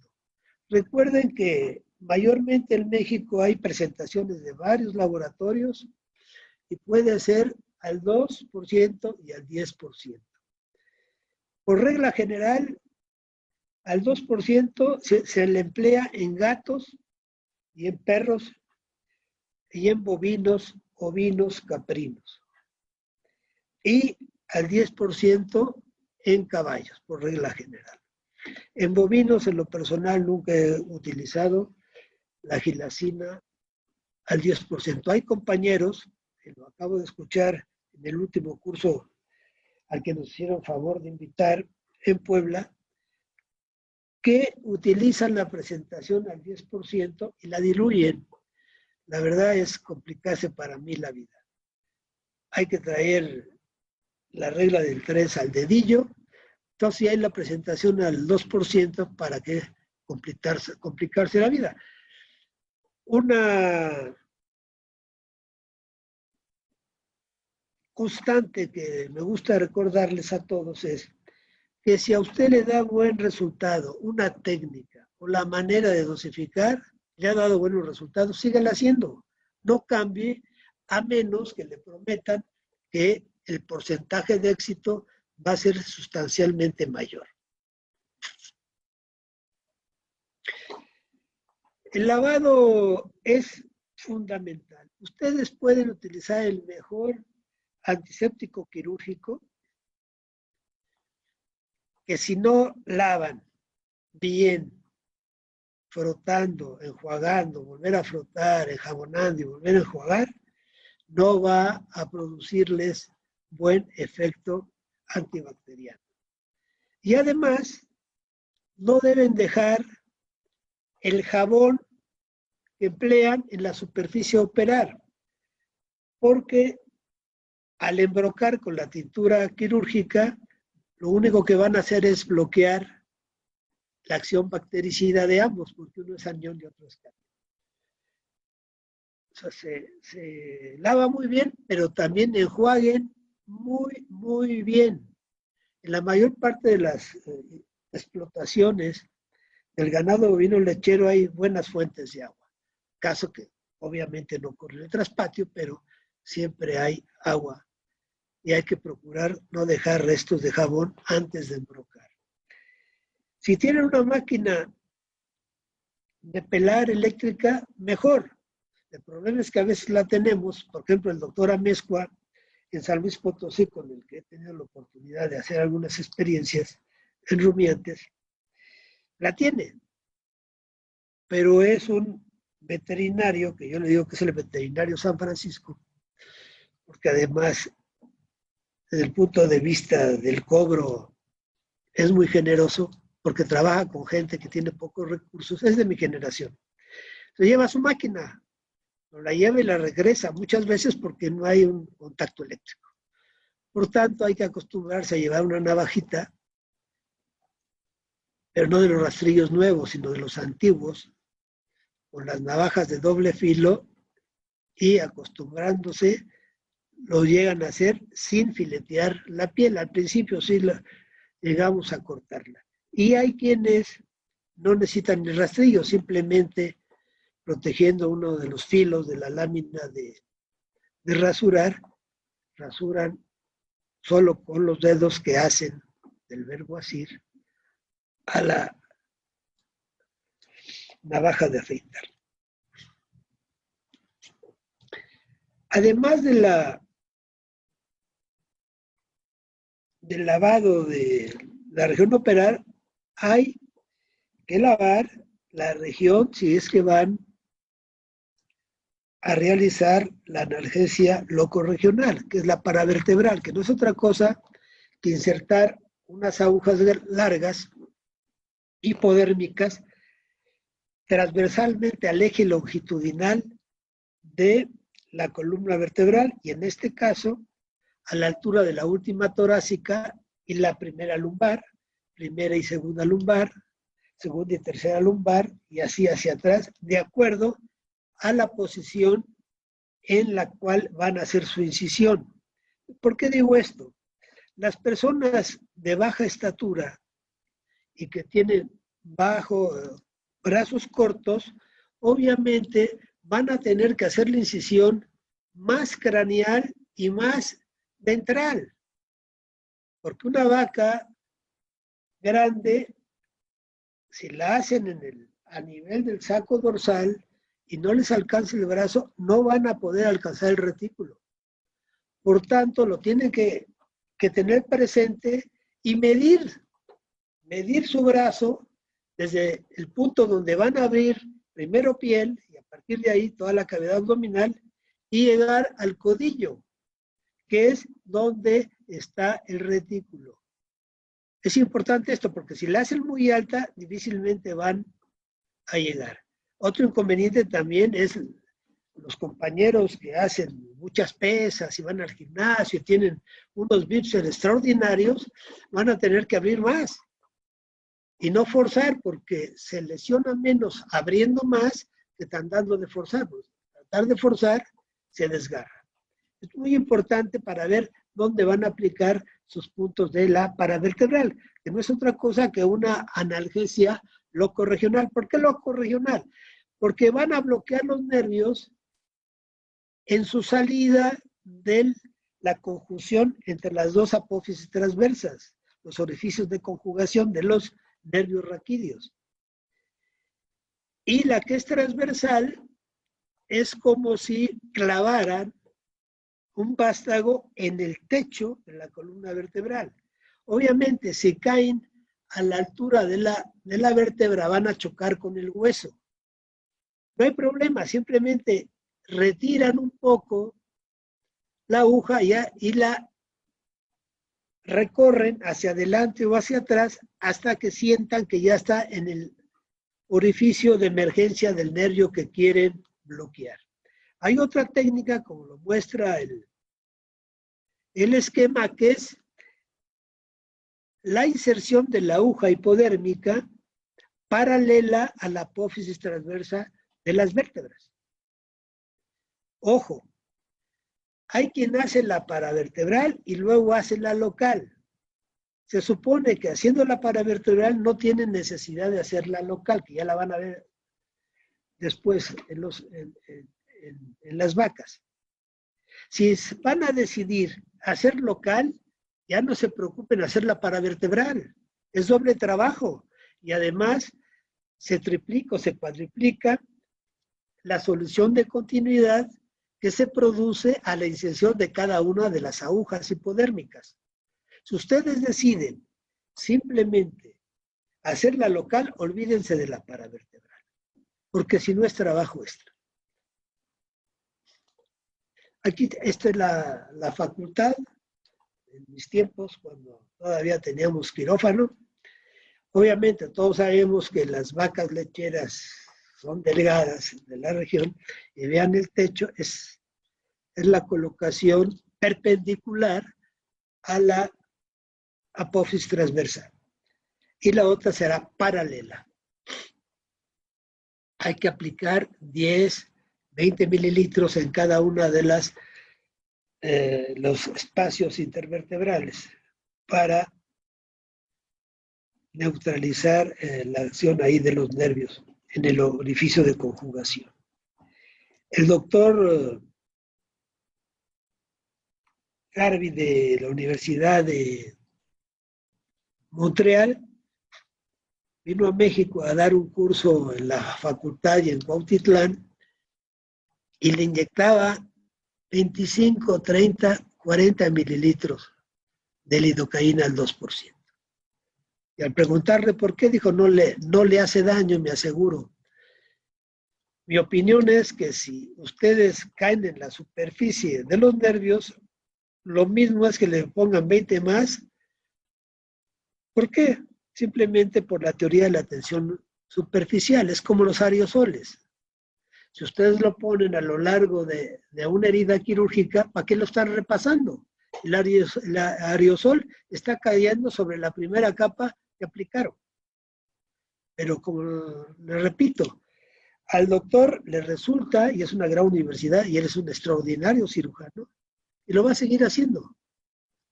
Recuerden que mayormente en México hay presentaciones de varios laboratorios y puede ser al 2% y al 10%. Por regla general, al 2% se le emplea en gatos y en perros y en bovinos, ovinos, caprinos. Y al 10% en caballos, por regla general. En bovinos, en lo personal, nunca he utilizado la gilacina al 10%. Hay compañeros, que lo acabo de escuchar en el último curso al que nos hicieron favor de invitar en Puebla, que utilizan la presentación al 10% y la diluyen. La verdad es complicarse para mí la vida. Hay que traer la regla del 3 al dedillo. Entonces ya hay la presentación al 2% para que complicarse la vida. Una constante que me gusta recordarles a todos es que si a usted le da buen resultado una técnica o la manera de dosificar, le ha dado buenos resultados, síganla haciendo. No cambie a menos que le prometan que el porcentaje de éxito va a ser sustancialmente mayor. El lavado es fundamental. Ustedes pueden utilizar el mejor antiséptico quirúrgico, que si no lavan bien, frotando, enjuagando, volver a frotar, enjabonando y volver a enjuagar, no va a producirles buen efecto antibacteriano. Y además, no deben dejar el jabón que emplean en la superficie a operar, porque al embrocar con la tintura quirúrgica, lo único que van a hacer es bloquear la acción bactericida de ambos, porque uno es anión y otro es cation. O sea, se lava muy bien, pero también enjuaguen muy, muy bien. En la mayor parte de las explotaciones del ganado bovino lechero hay buenas fuentes de agua. Caso que obviamente no ocurre en el traspatio, pero siempre hay agua. Y hay que procurar no dejar restos de jabón antes de embrocar. Si tienen una máquina de pelar eléctrica, mejor. El problema es que a veces la tenemos, por ejemplo, el doctor Amezcua en San Luis Potosí, con el que he tenido la oportunidad de hacer algunas experiencias en rumiantes, la tiene. Pero es un veterinario, que yo le digo que es el veterinario San Francisco, porque además, desde el punto de vista del cobro, es muy generoso, porque trabaja con gente que tiene pocos recursos, es de mi generación. Se lleva su máquina no la lleva y la regresa, muchas veces porque no hay un contacto eléctrico. Por tanto, hay que acostumbrarse a llevar una navajita, pero no de los rastrillos nuevos, sino de los antiguos, con las navajas de doble filo, y acostumbrándose, lo llegan a hacer sin filetear la piel. Al principio sí llegamos a cortarla. Y hay quienes no necesitan el rastrillo, simplemente protegiendo uno de los filos de la lámina de rasurar, rasuran solo con los dedos que hacen del verbo asir a la navaja de afeitar. Además del lavado de la región operar, hay que lavar la región si es que van a realizar la analgesia locorregional, que es la paravertebral, que no es otra cosa que insertar unas agujas largas hipodérmicas transversalmente al eje longitudinal de la columna vertebral, y en este caso a la altura de la última torácica y la primera lumbar, primera y segunda lumbar, segunda y tercera lumbar, y así hacia atrás, de acuerdo a la posición en la cual van a hacer su incisión. ¿Por qué digo esto? Las personas de baja estatura y que tienen brazos cortos, obviamente van a tener que hacer la incisión más craneal y más ventral, porque una vaca grande, si la hacen a nivel del saco dorsal y no les alcanza el brazo, no van a poder alcanzar el retículo. Por tanto, lo tienen que tener presente y medir su brazo desde el punto donde van a abrir primero piel y a partir de ahí toda la cavidad abdominal y llegar al codillo, que es donde está el retículo. Es importante esto porque si la hacen muy alta, difícilmente van a llegar. Otro inconveniente también es los compañeros que hacen muchas pesas y van al gimnasio y tienen unos bíceps extraordinarios, van a tener que abrir más y no forzar porque se lesiona menos abriendo más que tratando de forzar. Pues, tratar de forzar se desgarra. Es muy importante para ver dónde van a aplicar sus puntos de la paravertebral, que no es otra cosa que una analgesia locorregional. ¿Por qué locorregional? Porque van a bloquear los nervios en su salida de la conjunción entre las dos apófisis transversas, los orificios de conjugación de los nervios raquídeos. Y la que es transversal es como si clavaran un vástago en el techo de la columna vertebral. Obviamente, si caen a la altura de la vértebra, van a chocar con el hueso. No hay problema, simplemente retiran un poco la aguja y la recorren hacia adelante o hacia atrás hasta que sientan que ya está en el orificio de emergencia del nervio que quieren bloquear. Hay otra técnica, como lo muestra el esquema, que es la inserción de la aguja hipodérmica paralela a la apófisis transversa de las vértebras. Ojo, hay quien hace la paravertebral y luego hace la local. Se supone que haciendo la paravertebral no tienen necesidad de hacer la local, que ya la van a ver después en las vacas. Si van a decidir hacer local, ya no se preocupen hacer la paravertebral. Es doble trabajo y además se triplica o se cuadriplica la solución de continuidad que se produce a la inserción de cada una de las agujas hipodérmicas. Si ustedes deciden simplemente hacer la local, olvídense de la paravertebral, porque si no es trabajo extra. Aquí, esta es la facultad, en mis tiempos, cuando todavía teníamos quirófano. Obviamente, todos sabemos que las vacas lecheras son delgadas de la región, y vean el techo, es la colocación perpendicular a la apófisis transversal. Y la otra será paralela. Hay que aplicar 10, 20 mililitros en cada una de los espacios intervertebrales para neutralizar la acción ahí de los nervios en el orificio de conjugación. El doctor Garvey de la Universidad de Montreal vino a México a dar un curso en la facultad y en Cuautitlán y le inyectaba 25, 30, 40 mililitros de lidocaína al 2%. Y al preguntarle por qué, dijo, no le hace daño, me aseguro. Mi opinión es que si ustedes caen en la superficie de los nervios, lo mismo es que le pongan 20 más. ¿Por qué? Simplemente por la teoría de la tensión superficial. Es como los aerosoles. Si ustedes lo ponen a lo largo de una herida quirúrgica, ¿para qué lo están repasando? El aerosol está cayendo sobre la primera capa que aplicaron. Pero como le repito, al doctor le resulta, y es una gran universidad, y él es un extraordinario cirujano, y lo va a seguir haciendo.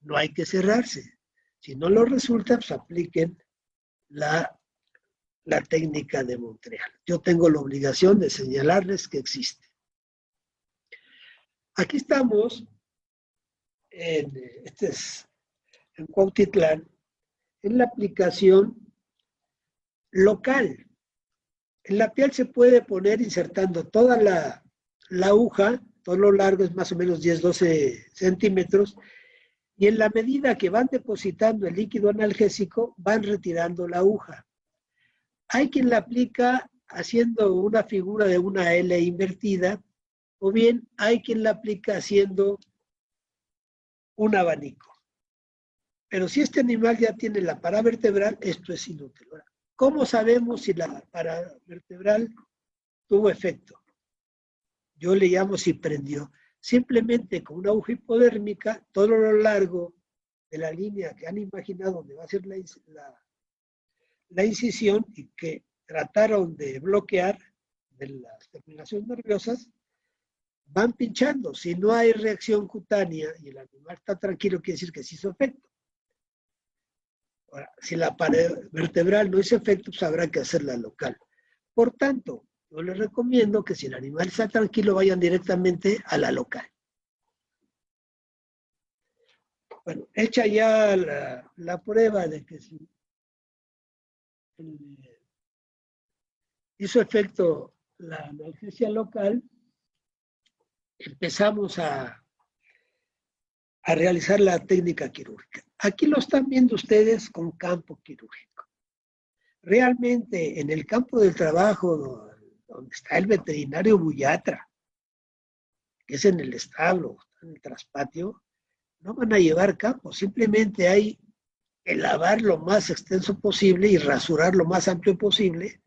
No hay que cerrarse. Si no lo resulta, pues apliquen la técnica de Montreal. Yo tengo la obligación de señalarles que existe. Aquí estamos, en Cuautitlán, en la aplicación local. En la piel se puede poner insertando toda la aguja, todo lo largo es más o menos 10-12 centímetros, y en la medida que van depositando el líquido analgésico, van retirando la aguja. Hay quien la aplica haciendo una figura de una L invertida, o bien hay quien la aplica haciendo un abanico. Pero si este animal ya tiene la paravertebral, esto es inútil. ¿Cómo sabemos si la paravertebral tuvo efecto? Yo le llamo si prendió. Simplemente con una aguja hipodérmica, todo lo largo de la línea que han imaginado donde va a ser la incisión y que trataron de bloquear de las terminaciones nerviosas, van pinchando. Si no hay reacción cutánea y el animal está tranquilo, quiere decir que sí hizo efecto. Ahora, si la pared vertebral no hizo efecto, pues habrá que hacerla local. Por tanto, yo les recomiendo que si el animal está tranquilo, vayan directamente a la local. Bueno, hecha ya la prueba de que si hizo efecto la analgesia local, empezamos a realizar la técnica quirúrgica. Aquí lo están viendo ustedes con campo quirúrgico. Realmente en el campo del trabajo, donde está el veterinario bullatra, que es en el establo, en el traspatio, no van a llevar campo, simplemente hay que lavar lo más extenso posible y rasurar lo más amplio posible,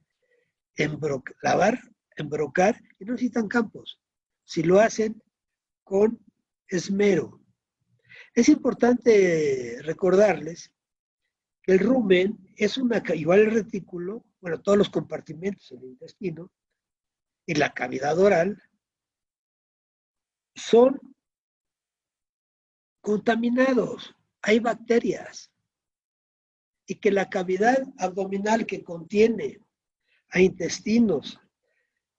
lavar, embrocar, y no necesitan campos. Si lo hacen con esmero. Es importante recordarles que el rumen es igual el retículo, bueno, todos los compartimentos del intestino y la cavidad oral son contaminados, hay bacterias, y que la cavidad abdominal que contiene a intestinos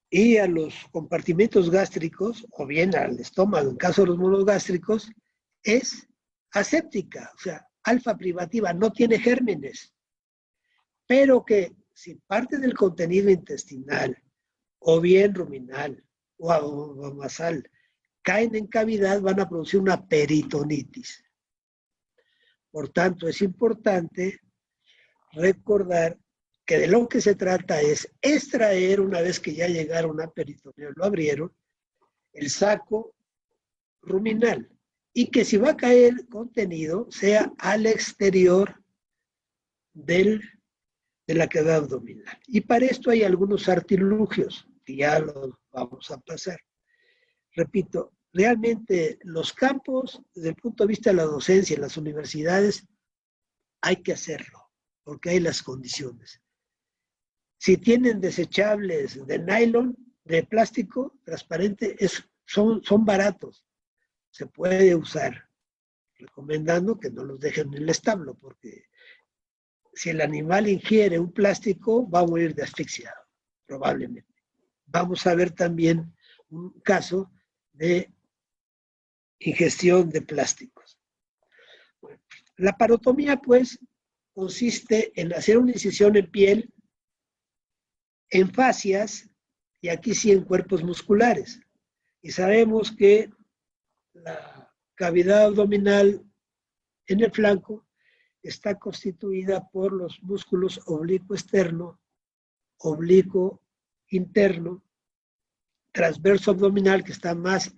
y a los compartimentos gástricos, o bien al estómago en caso de los monogástricos, es aséptica, o sea, alfa privativa, no tiene gérmenes, pero que si parte del contenido intestinal, o bien ruminal, o basal, caen en cavidad, van a producir una peritonitis. Por tanto, es importante recordar que de lo que se trata es extraer, una vez que ya llegaron a peritoneo, lo abrieron, el saco ruminal, y que si va a caer contenido, sea al exterior del de la cavidad abdominal. Y para esto hay algunos artilugios, que ya los vamos a pasar. Repito, realmente los campos, desde el punto de vista de la docencia en las universidades, hay que hacerlo, porque hay las condiciones. Si tienen desechables de nylon, de plástico transparente, son baratos, se puede usar, recomendando que no los dejen en el establo, porque si el animal ingiere un plástico, va a morir de asfixia, probablemente. Vamos a ver también un caso de ingestión de plásticos. La parotomía, pues, consiste en hacer una incisión en piel, en fascias, y aquí sí en cuerpos musculares. Y sabemos que la cavidad abdominal en el flanco está constituida por los músculos oblicuo externo, oblicuo interno, transverso abdominal, que está más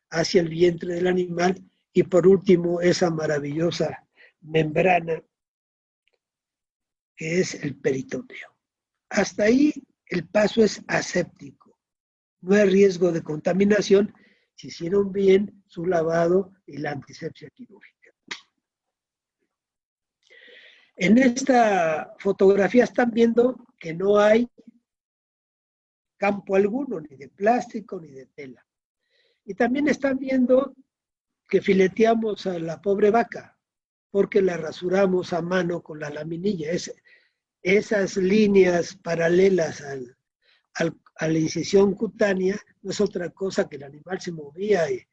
hacia el vientre del animal, y por último esa maravillosa membrana que es el peritoneo. Hasta ahí el paso es aséptico. No hay riesgo de contaminación si hicieron bien su lavado y la antisepsia quirúrgica. En esta fotografía están viendo que no hay campo alguno, ni de plástico ni de tela. Y también están viendo que fileteamos a la pobre vaca, porque la rasuramos a mano con la laminilla. Esas líneas paralelas a la incisión cutánea no es otra cosa que el animal se movía y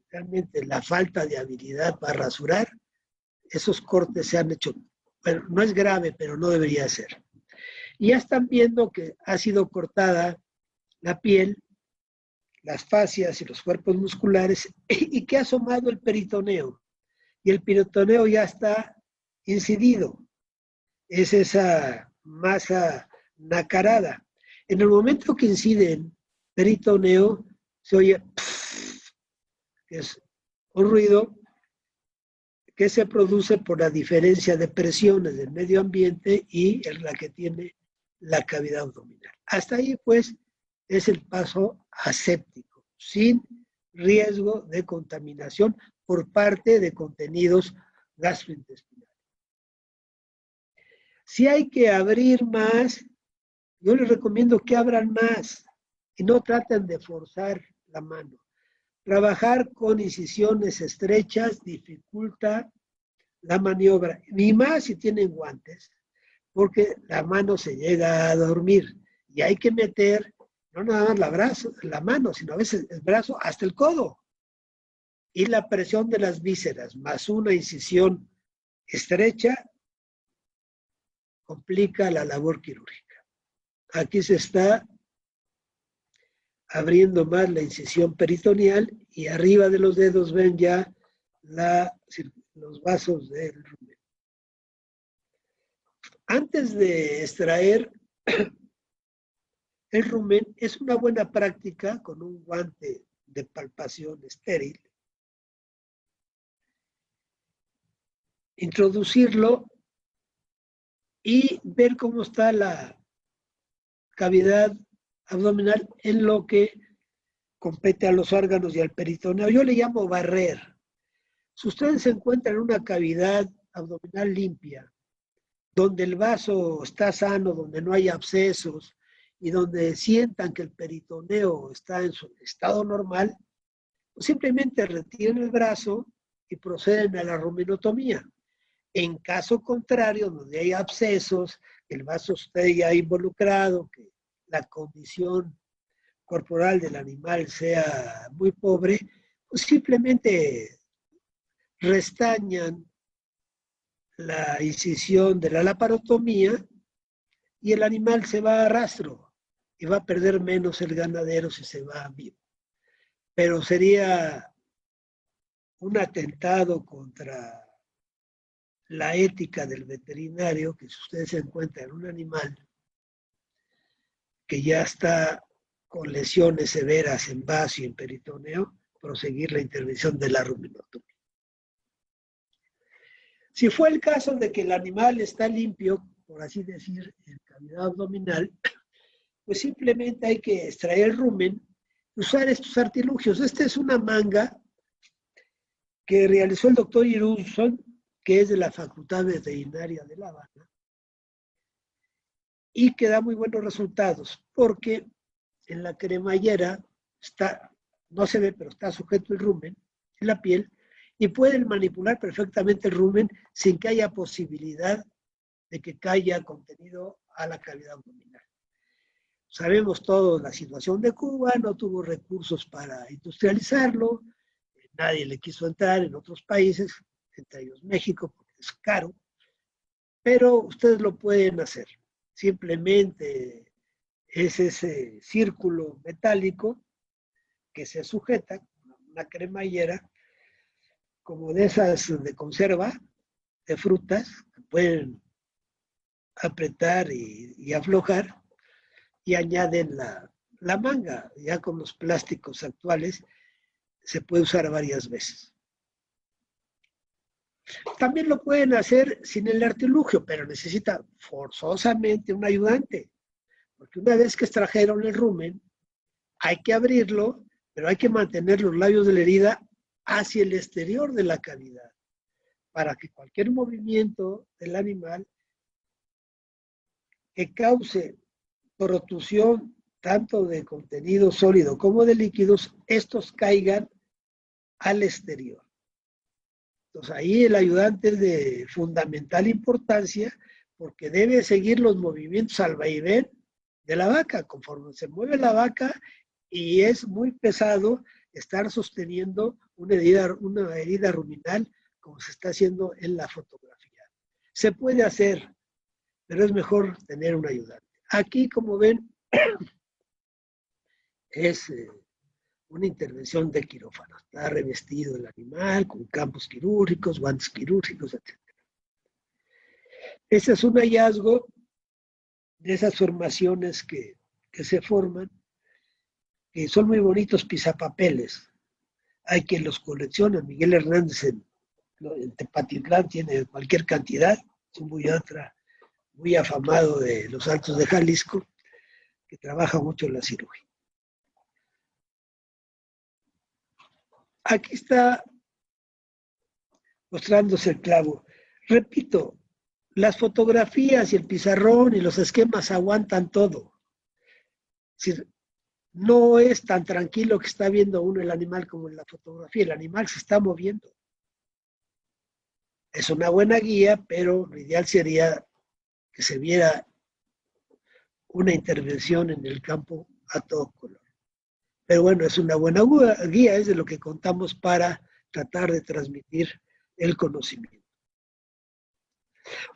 realmente la falta de habilidad para rasurar, esos cortes se han hecho. Bueno, no es grave, pero no debería ser. Y ya están viendo que ha sido cortada la piel, las fascias y los cuerpos musculares, y que ha asomado el peritoneo. Y el peritoneo ya está incidido. Es esa masa nacarada. En el momento que incide el peritoneo, se oye, que es un ruido que se produce por la diferencia de presiones del medio ambiente y en la que tiene la cavidad abdominal. Hasta ahí, pues, es el paso aséptico, sin riesgo de contaminación por parte de contenidos gastrointestinales. Si hay que abrir más, yo les recomiendo que abran más y no traten de forzar la mano. Trabajar con incisiones estrechas dificulta la maniobra, ni más si tienen guantes, porque la mano se llega a dormir y hay que meter no nada más la mano, sino a veces el brazo hasta el codo. Y la presión de las vísceras más una incisión estrecha complica la labor quirúrgica. Aquí se está abriendo más la incisión peritoneal y arriba de los dedos ven ya los vasos del rumen. Antes de extraer el rumen, es una buena práctica con un guante de palpación estéril introducirlo y ver cómo está la cavidad abdominal en lo que compete a los órganos y al peritoneo. Yo le llamo barrer. Si ustedes se encuentran en una cavidad abdominal limpia, donde el vaso está sano, donde no hay abscesos y donde sientan que el peritoneo está en su estado normal, pues simplemente retiren el brazo y proceden a la rumenotomía. En caso contrario, donde hay abscesos, que el vaso esté ya involucrado, que la condición corporal del animal sea muy pobre, pues simplemente restañan la incisión de la laparotomía y el animal se va a rastro y va a perder menos el ganadero si se va vivo. Pero sería un atentado contra la ética del veterinario que si ustedes se encuentran un animal que ya está con lesiones severas en vaso y en peritoneo, proseguir la intervención de la rumenotomía. Si fue el caso de que el animal está limpio, por así decir, en cavidad abdominal, pues simplemente hay que extraer el rumen y usar estos artilugios. Esta es una manga que realizó el doctor Irunson, que es de la Facultad Veterinaria de La Habana, y que da muy buenos resultados, porque en la cremallera está, no se ve, pero está sujeto el rumen en la piel, y pueden manipular perfectamente el rumen sin que haya posibilidad de que caiga contenido a la cavidad abdominal. Sabemos todos la situación de Cuba, no tuvo recursos para industrializarlo, nadie le quiso entrar en otros países, entre ellos México, porque es caro, pero ustedes lo pueden hacer. Simplemente es ese círculo metálico que se sujeta con una cremallera, como de esas de conserva, de frutas, que pueden apretar y aflojar, y añaden la manga. Ya con los plásticos actuales se puede usar varias veces. También lo pueden hacer sin el artilugio, pero necesita forzosamente un ayudante, porque una vez que extrajeron el rumen, hay que abrirlo, pero hay que mantener los labios de la herida hacia el exterior de la cavidad, para que cualquier movimiento del animal que cause protrusión tanto de contenido sólido como de líquidos, estos caigan al exterior. Entonces ahí el ayudante es de fundamental importancia, porque debe seguir los movimientos al vaivén de la vaca, conforme se mueve la vaca, y es muy pesado estar sosteniendo una herida ruminal como se está haciendo en la fotografía. Se puede hacer, pero es mejor tener un ayudante. Aquí, como ven, es una intervención de quirófano. Está revestido el animal con campos quirúrgicos, guantes quirúrgicos, etc. Ese es un hallazgo de esas formaciones que se forman, que son muy bonitos pisapapeles. Hay quien los colecciona. Miguel Hernández en Tepatitlán tiene cualquier cantidad. Es un buiatra muy afamado de los Altos de Jalisco, que trabaja mucho en la cirugía. Aquí está mostrándose el clavo. Repito, las fotografías y el pizarrón y los esquemas aguantan todo. Es decir, no es tan tranquilo que está viendo uno el animal como en la fotografía. El animal se está moviendo. Es una buena guía, pero lo ideal sería que se viera una intervención en el campo a todo color. Pero bueno, es una buena guía, es de lo que contamos para tratar de transmitir el conocimiento.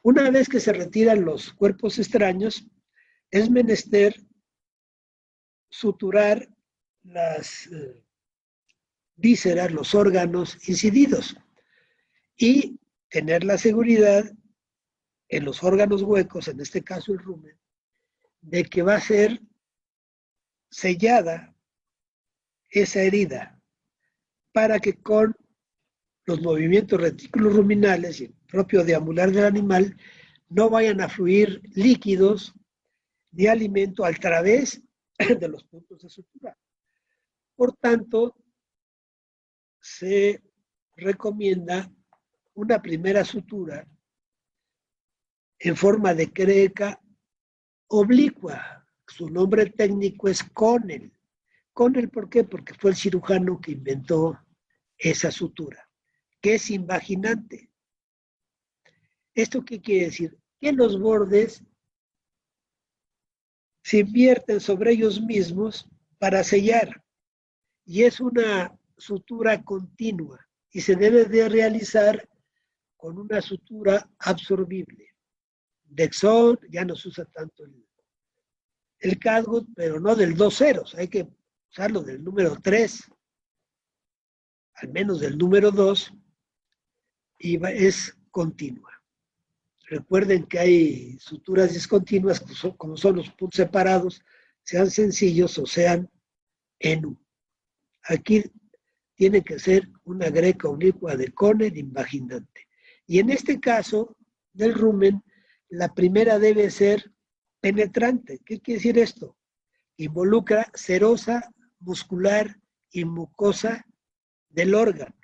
Una vez que se retiran los cuerpos extraños, es menester suturar las vísceras, los órganos incididos, y tener la seguridad en los órganos huecos, en este caso el rumen, de que va a ser sellada esa herida para que con los movimientos retículo-ruminales y el propio deambular del animal no vayan a fluir líquidos ni alimento a través de los puntos de sutura. Por tanto, se recomienda una primera sutura en forma de creca oblicua. Su nombre técnico es Connell. Connell, ¿por qué? Porque fue el cirujano que inventó esa sutura, que es invaginante. ¿Esto qué quiere decir? Que los bordes se invierten sobre ellos mismos para sellar, y es una sutura continua y se debe de realizar con una sutura absorbible. Dexón, ya no se usa tanto el catgut, pero no del 2 ceros, hay que usarlo del número 3, al menos del número 2, y es continua. Recuerden que hay suturas discontinuas, como son los puntos separados, sean sencillos o sean en U. Aquí tiene que ser una greca oblicua de Connell invaginante. Y en este caso del rumen, La primera debe ser penetrante. ¿Qué quiere decir esto? Involucra serosa, muscular y mucosa del órgano.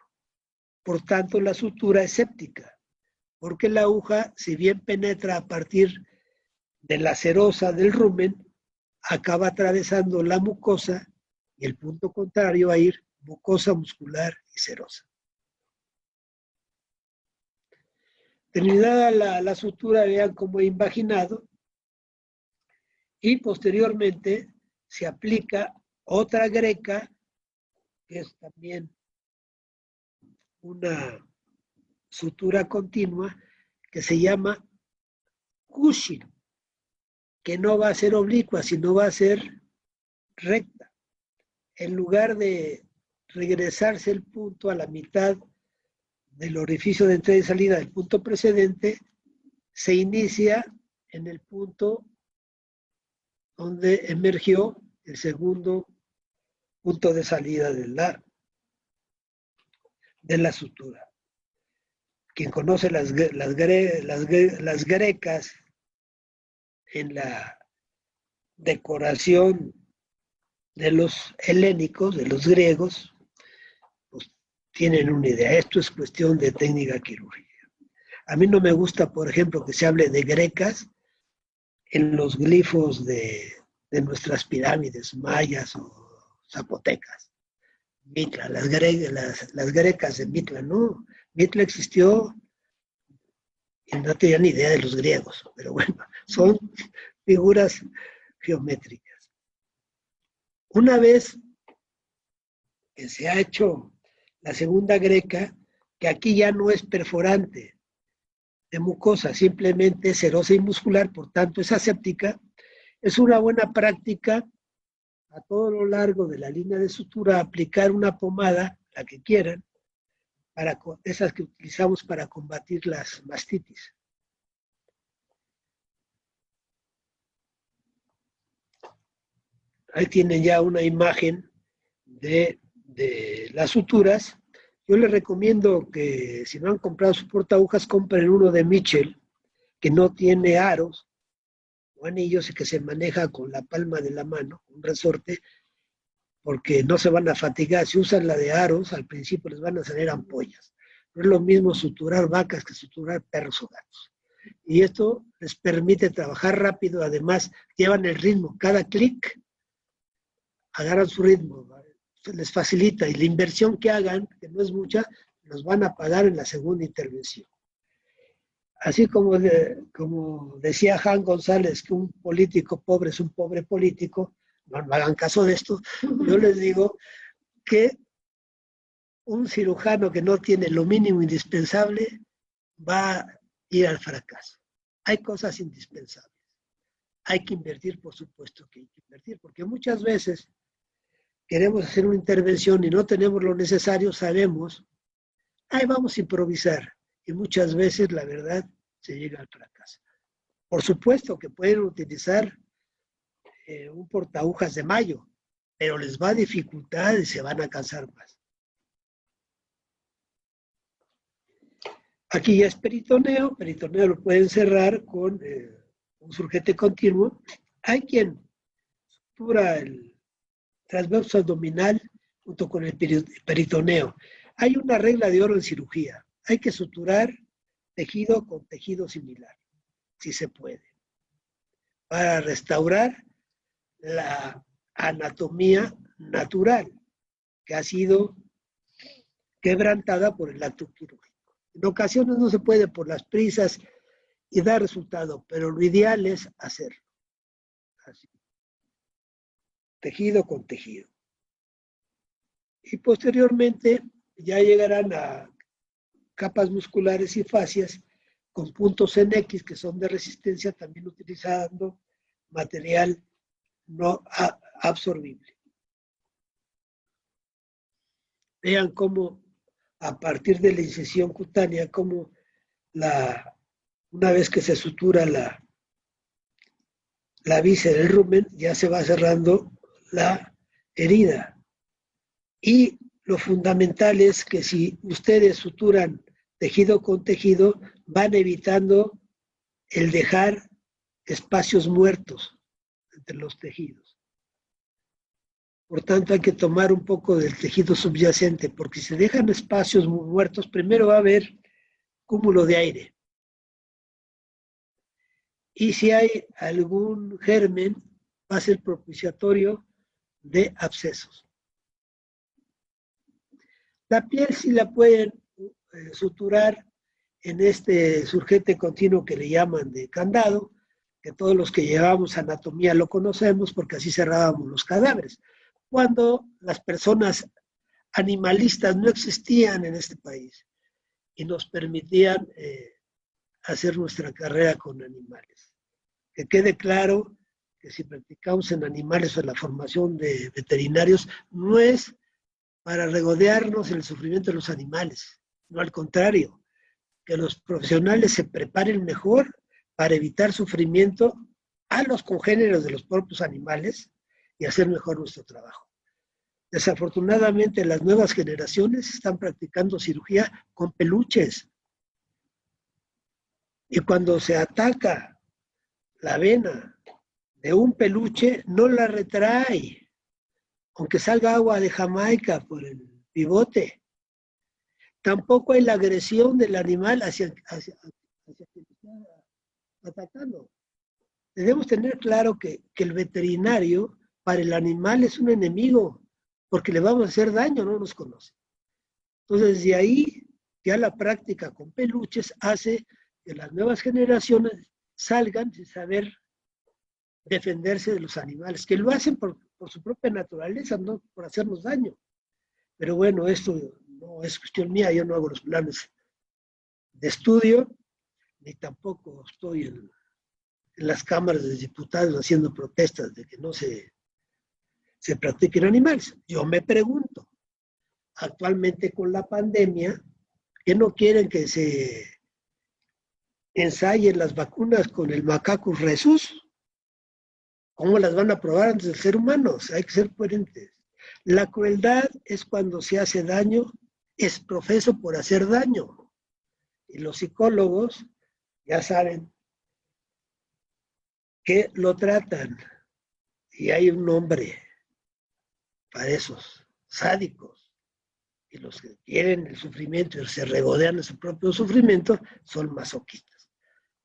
Por tanto, la sutura es séptica, porque la aguja, si bien penetra a partir de la serosa del rumen, acaba atravesando la mucosa y el punto contrario va a ir mucosa, muscular y serosa. Terminada la sutura, vean cómo he invaginado, y posteriormente se aplica otra greca, que es también una sutura continua, que se llama cushion, que no va a ser oblicua, sino va a ser recta. En lugar de regresarse el punto a la mitad del orificio de entrada y salida del punto precedente, se inicia en el punto donde emergió el segundo punto de salida de la sutura. Quien conoce las grecas en la decoración de los helénicos, de los griegos, pues tienen una idea. Esto es cuestión de técnica quirúrgica. A mí no me gusta, por ejemplo, que se hable de grecas en los glifos de nuestras pirámides mayas o zapotecas. Mitla, las grecas de Mitla, no. Mitla existió y no tenía ni idea de los griegos, pero bueno, son figuras geométricas. Una vez que se ha hecho la segunda greca, que aquí ya no es perforante de mucosa, simplemente es serosa y muscular, por tanto es aséptica, es una buena práctica a todo lo largo de la línea de sutura aplicar una pomada, la que quieran, esas que utilizamos para combatir las mastitis. Ahí tienen ya una imagen de las suturas. Yo les recomiendo que si no han comprado su portaagujas, compren uno de Mitchell, que no tiene aros o anillos y que se maneja con la palma de la mano, un resorte, porque no se van a fatigar. Si usan la de aros, al principio les van a salir ampollas. No es lo mismo suturar vacas que suturar perros o gatos. Y esto les permite trabajar rápido, además llevan el ritmo, cada clic agarran su ritmo, ¿vale? Les facilita, y la inversión que hagan, que no es mucha, los van a pagar en la segunda intervención. Así como decía Jan González, que un político pobre es un pobre político, no hagan caso de esto, yo les digo que un cirujano que no tiene lo mínimo indispensable va a ir al fracaso. Hay cosas indispensables. Hay que invertir, por supuesto que hay que invertir, porque muchas veces queremos hacer una intervención y no tenemos lo necesario, sabemos, ahí vamos a improvisar. Y muchas veces, la verdad, se llega al fracaso. Por supuesto que pueden utilizar un portaagujas de mayo, pero les va a dificultar y se van a cansar más. Aquí ya es peritoneo lo pueden cerrar con un surgete continuo. Hay quien sutura el transverso abdominal junto con el peritoneo. Hay una regla de oro en cirugía. Hay que suturar tejido con tejido similar, si se puede, para restaurar la anatomía natural que ha sido quebrantada por el acto quirúrgico. En ocasiones no se puede por las prisas y da resultado, pero lo ideal es hacerlo. Así. Tejido con tejido. Y posteriormente ya llegarán a capas musculares y fascias con puntos en X que son de resistencia, también utilizando material no absorbible. Vean cómo a partir de la incisión cutánea, como una vez que se sutura la víscera del rumen, ya se va cerrando la herida. Y lo fundamental es que si ustedes suturan tejido con tejido, van evitando el dejar espacios muertos entre los tejidos. Por tanto, hay que tomar un poco del tejido subyacente, porque si se dejan espacios muertos, primero va a haber cúmulo de aire. Y si hay algún germen, va a ser propiciatorio de abscesos. La piel sí la pueden suturar en este surgente continuo que le llaman de candado, que todos los que llevamos anatomía lo conocemos porque así cerrábamos los cadáveres. Cuando las personas animalistas no existían en este país y nos permitían hacer nuestra carrera con animales. Que quede claro que si practicamos en animales o la formación de veterinarios, no es para regodearnos en el sufrimiento de los animales, no, al contrario, que los profesionales se preparen mejor para evitar sufrimiento a los congéneros de los propios animales y hacer mejor nuestro trabajo. Desafortunadamente, las nuevas generaciones están practicando cirugía con peluches. Y cuando se ataca la vena de un peluche, no la retrae, aunque salga agua de Jamaica por el pivote. Tampoco hay la agresión del animal hacia quien está atacando. Debemos tener claro que el veterinario para el animal es un enemigo, porque le vamos a hacer daño, no nos conoce. Entonces, de ahí ya la práctica con peluches hace que las nuevas generaciones salgan sin saber defenderse de los animales, que lo hacen por su propia naturaleza, no por hacernos daño. Pero bueno, esto no es cuestión mía, yo no hago los planes de estudio, ni tampoco estoy en las cámaras de diputados haciendo protestas de que no se practiquen animales. Yo me pregunto, actualmente con la pandemia, ¿qué no quieren que se ensayen las vacunas con el Macaco rhesus? ¿Cómo las van a probar antes del ser humano? O sea, hay que ser coherentes. La crueldad es cuando se hace daño, es profeso por hacer daño. Y los psicólogos ya saben que lo tratan. Y hay un nombre para esos sádicos. Y los que quieren el sufrimiento y se regodean de su propio sufrimiento son masoquistas.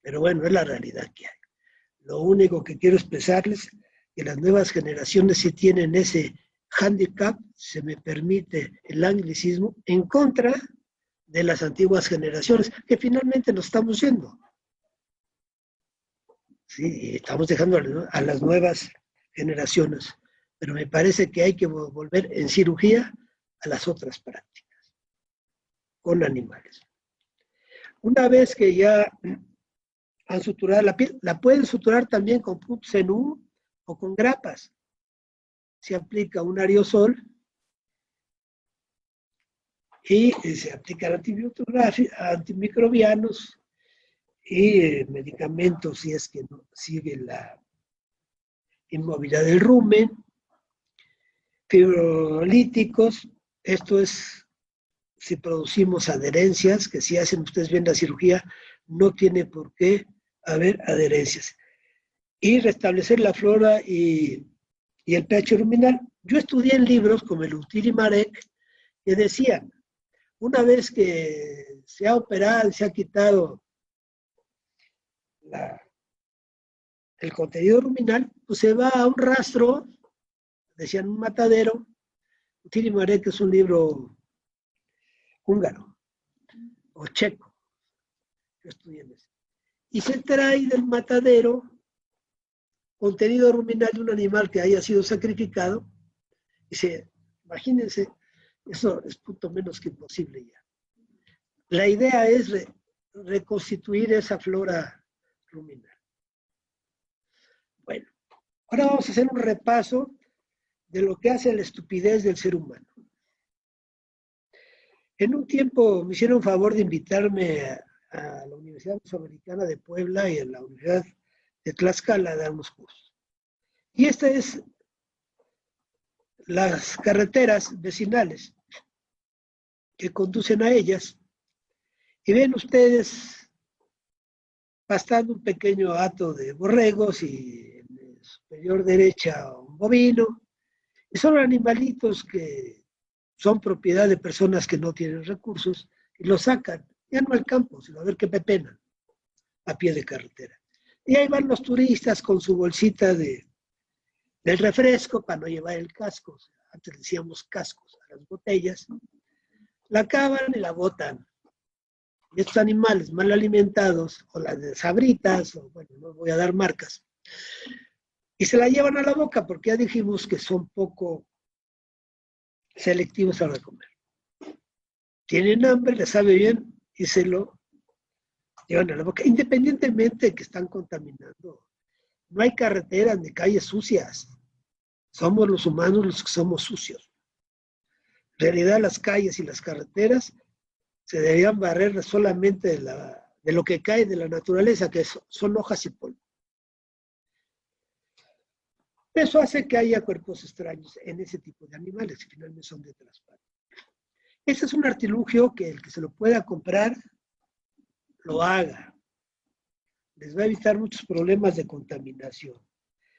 Pero bueno, es la realidad que hay. Lo único que quiero expresarles es que las nuevas generaciones sí tienen ese hándicap, se me permite el anglicismo, en contra de las antiguas generaciones, que finalmente nos estamos yendo. Sí, estamos dejando a las nuevas generaciones, pero me parece que hay que volver en cirugía a las otras prácticas, con animales. Una vez que ya han suturado la piel, la pueden suturar también con puntos en U o con grapas. Se aplica un aerosol y se aplican antimicrobianos y medicamentos si es que no sigue la inmovilidad del rumen, fibrolíticos, esto es si producimos adherencias, que si hacen ustedes bien la cirugía, no tiene por qué haber adherencias. Y restablecer la flora y el pH ruminal. Yo estudié en libros como el Util y Marek que decían, una vez que se ha operado, se ha quitado el contenido ruminal, pues se va a un rastro, decían un matadero. Util y Marek es un libro húngaro o checo. Yo estudié en ese. Y se trae del matadero contenido ruminal de un animal que haya sido sacrificado. Y imagínense, eso es punto menos que imposible ya. La idea es reconstituir esa flora ruminal. Bueno, ahora vamos a hacer un repaso de lo que hace la estupidez del ser humano. En un tiempo me hicieron favor de invitarme a la Universidad Mesoamericana de Puebla y a la Universidad de Tlaxcala a dar unos cursos. Y esta es las carreteras vecinales que conducen a ellas. Y ven ustedes pastando un pequeño hato de borregos y en la superior derecha un bovino. Y son animalitos que son propiedad de personas que no tienen recursos y los sacan, ya no al campo, sino a ver qué pepenan a pie de carretera. Y ahí van los turistas con su bolsita del refresco para no llevar el casco. Antes decíamos cascos a las botellas. La acaban y la botan. Y estos animales mal alimentados, o las de Sabritas, o bueno, no voy a dar marcas, y se la llevan a la boca porque ya dijimos que son poco selectivos a la comer. Tienen hambre, les sabe bien y se lo llevan a la boca, independientemente de que están contaminando. No hay carreteras ni calles sucias. Somos los humanos los que somos sucios. En realidad las calles y las carreteras se deberían barrer solamente de lo que cae de la naturaleza, que son hojas y polvo. Eso hace que haya cuerpos extraños en ese tipo de animales, que finalmente son de trasplante. Ese es un artilugio que el que se lo pueda comprar, lo haga. Les va a evitar muchos problemas de contaminación.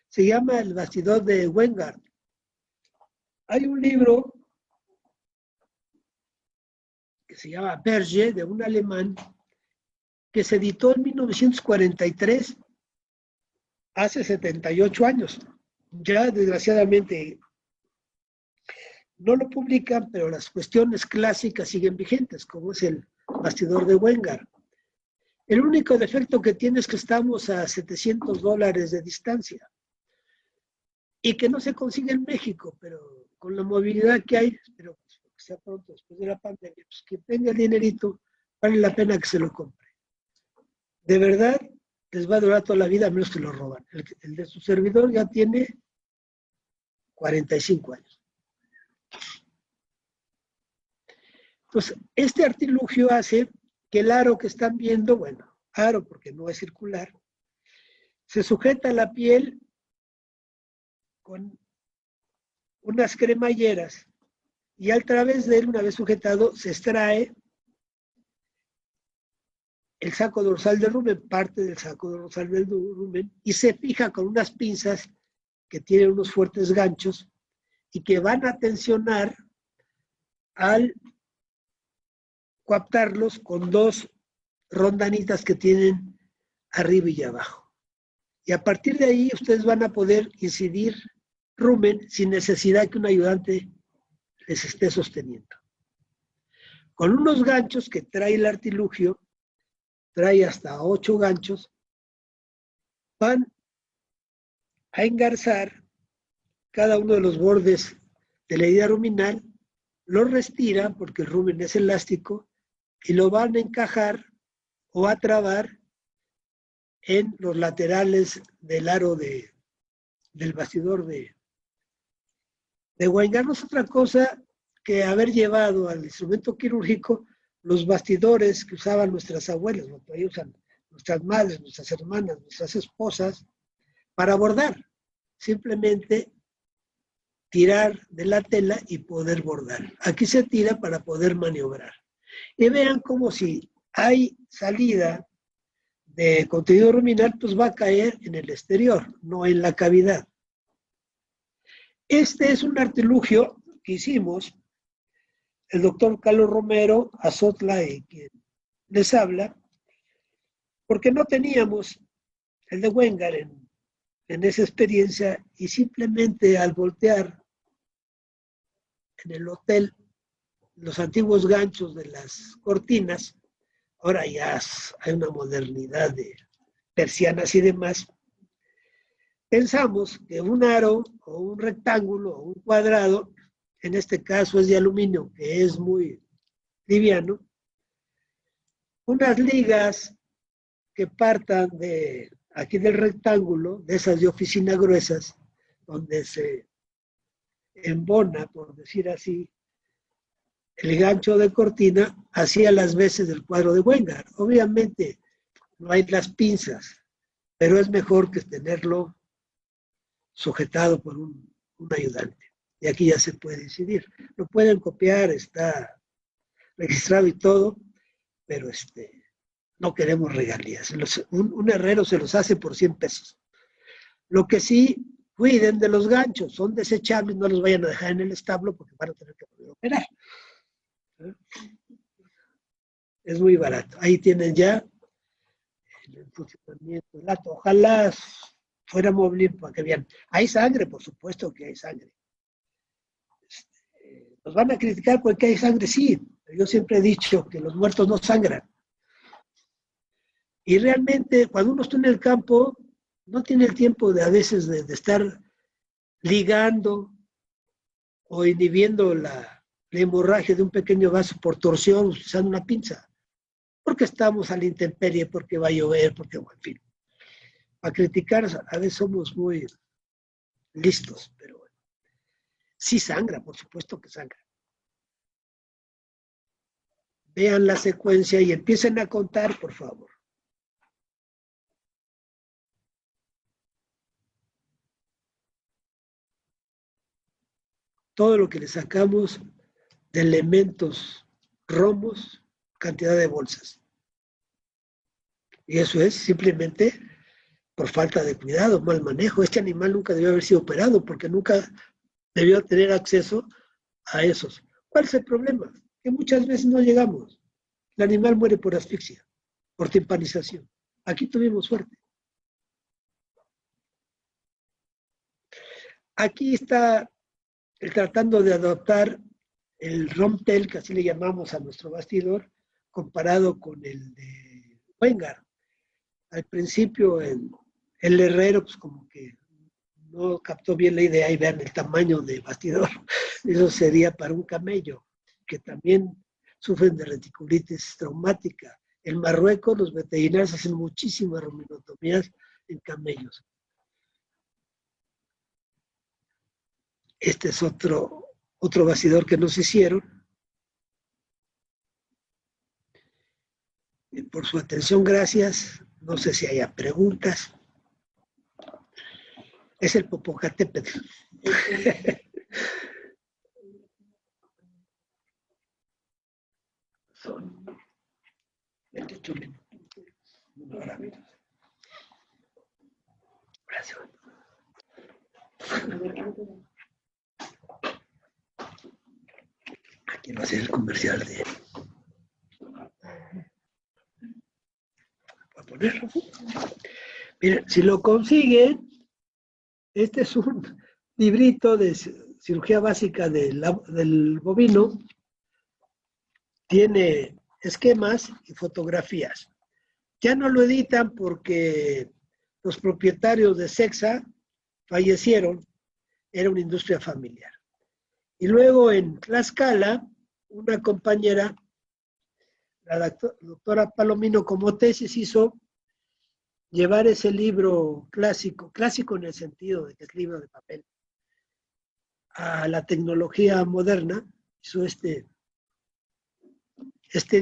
Se llama El bastidor de Weingart. Hay un libro que se llama Berger, de un alemán, que se editó en 1943, hace 78 años. Ya desgraciadamente no lo publican, pero las cuestiones clásicas siguen vigentes, como es el bastidor de Weingart. El único defecto que tiene es que estamos a $700 de distancia y que no se consigue en México, pero con la movilidad que hay, espero que sea pronto después de la pandemia, pues quien tenga el dinerito, vale la pena que se lo compre. De verdad, les va a durar toda la vida a menos que lo roban. El de su servidor ya tiene 45 años. Entonces, este artilugio hace que el aro que están viendo, bueno, aro porque no es circular, se sujeta a la piel con unas cremalleras y a través de él, una vez sujetado, se extrae el saco dorsal del rumen, parte del saco dorsal del rumen, y se fija con unas pinzas que tienen unos fuertes ganchos y que van a tensionar al coaptarlos con dos rondanitas que tienen arriba y abajo. Y a partir de ahí ustedes van a poder incidir rumen sin necesidad que un ayudante les esté sosteniendo. Con unos ganchos que trae el artilugio, trae hasta 8 ganchos, van a engarzar cada uno de los bordes de la herida ruminal, lo restiran porque el rumen es elástico y lo van a encajar o a trabar en los laterales del aro del bastidor de Weingart. No es otra cosa que haber llevado al instrumento quirúrgico los bastidores que usaban nuestras abuelas, lo que usan nuestras madres, nuestras hermanas, nuestras esposas, para bordar. Simplemente tirar de la tela y poder bordar. Aquí se tira para poder maniobrar. Y vean como si hay salida de contenido ruminal, pues va a caer en el exterior, no en la cavidad. Este es un artilugio que hicimos el doctor Carlos Romero Azotla, quien les habla, porque no teníamos el de Weingart en esa experiencia y simplemente al voltear en el hotel los antiguos ganchos de las cortinas, ahora ya hay una modernidad de persianas y demás, pensamos que un aro o un rectángulo o un cuadrado, en este caso es de aluminio, que es muy liviano, unas ligas que partan de aquí del rectángulo, de esas de oficina gruesas, donde se embona, por decir así, el gancho de cortina hacia las veces del cuadro de Weingart. Obviamente no hay las pinzas, pero es mejor que tenerlo sujetado por un ayudante. Y aquí ya se puede incidir. Lo pueden copiar, está registrado y todo, pero no queremos regalías. Un herrero se los hace por 100 pesos. Lo que sí, cuiden de los ganchos, son desechables, no los vayan a dejar en el establo porque van a tener que poder operar. Es muy barato. Ahí tienen ya el funcionamiento. Ojalá fuera móvil para que vean. Hay sangre, por supuesto que hay sangre. Nos van a criticar porque hay sangre, sí. Yo siempre he dicho que los muertos no sangran. Y realmente, cuando uno está en el campo, no tiene el tiempo a veces de estar ligando o inhibiendo la hemorragia de un pequeño vaso por torsión usando una pinza. Porque estamos a la intemperie, porque va a llover, porque, bueno, en fin. Para criticar, a veces somos muy listos, pero bueno. Sí sangra, por supuesto que sangra. Vean la secuencia y empiecen a contar, por favor. Todo lo que le sacamos de elementos romos, cantidad de bolsas. Y eso es simplemente por falta de cuidado, mal manejo. Este animal nunca debió haber sido operado porque nunca debió tener acceso a esos. ¿Cuál es el problema? Que muchas veces no llegamos. El animal muere por asfixia, por timpanización. Aquí tuvimos suerte. Aquí está tratando de adoptar el Romtel, que así le llamamos a nuestro bastidor, comparado con el de Wenger. Al principio el herrero pues como que no captó bien la idea y vean el tamaño del bastidor. Eso sería para un camello, que también sufren de reticulitis traumática. En Marruecos los veterinarios hacen muchísimas ruminotomías en camellos. Este es otro bastidor que nos hicieron. Por su atención, gracias. No sé si haya preguntas. Es el Popocatépetl. Son 28 minutos. Gracias. Quiero hacer el comercial de... Voy a ponerlo. Miren, si lo consiguen, este es un librito de cirugía básica del bovino. Tiene esquemas y fotografías. Ya no lo editan porque los propietarios de Sexa fallecieron. Era una industria familiar. Y luego en Tlaxcala, una compañera, la doctora Palomino, como tesis hizo llevar ese libro clásico en el sentido de que es libro de papel, a la tecnología moderna. Hizo este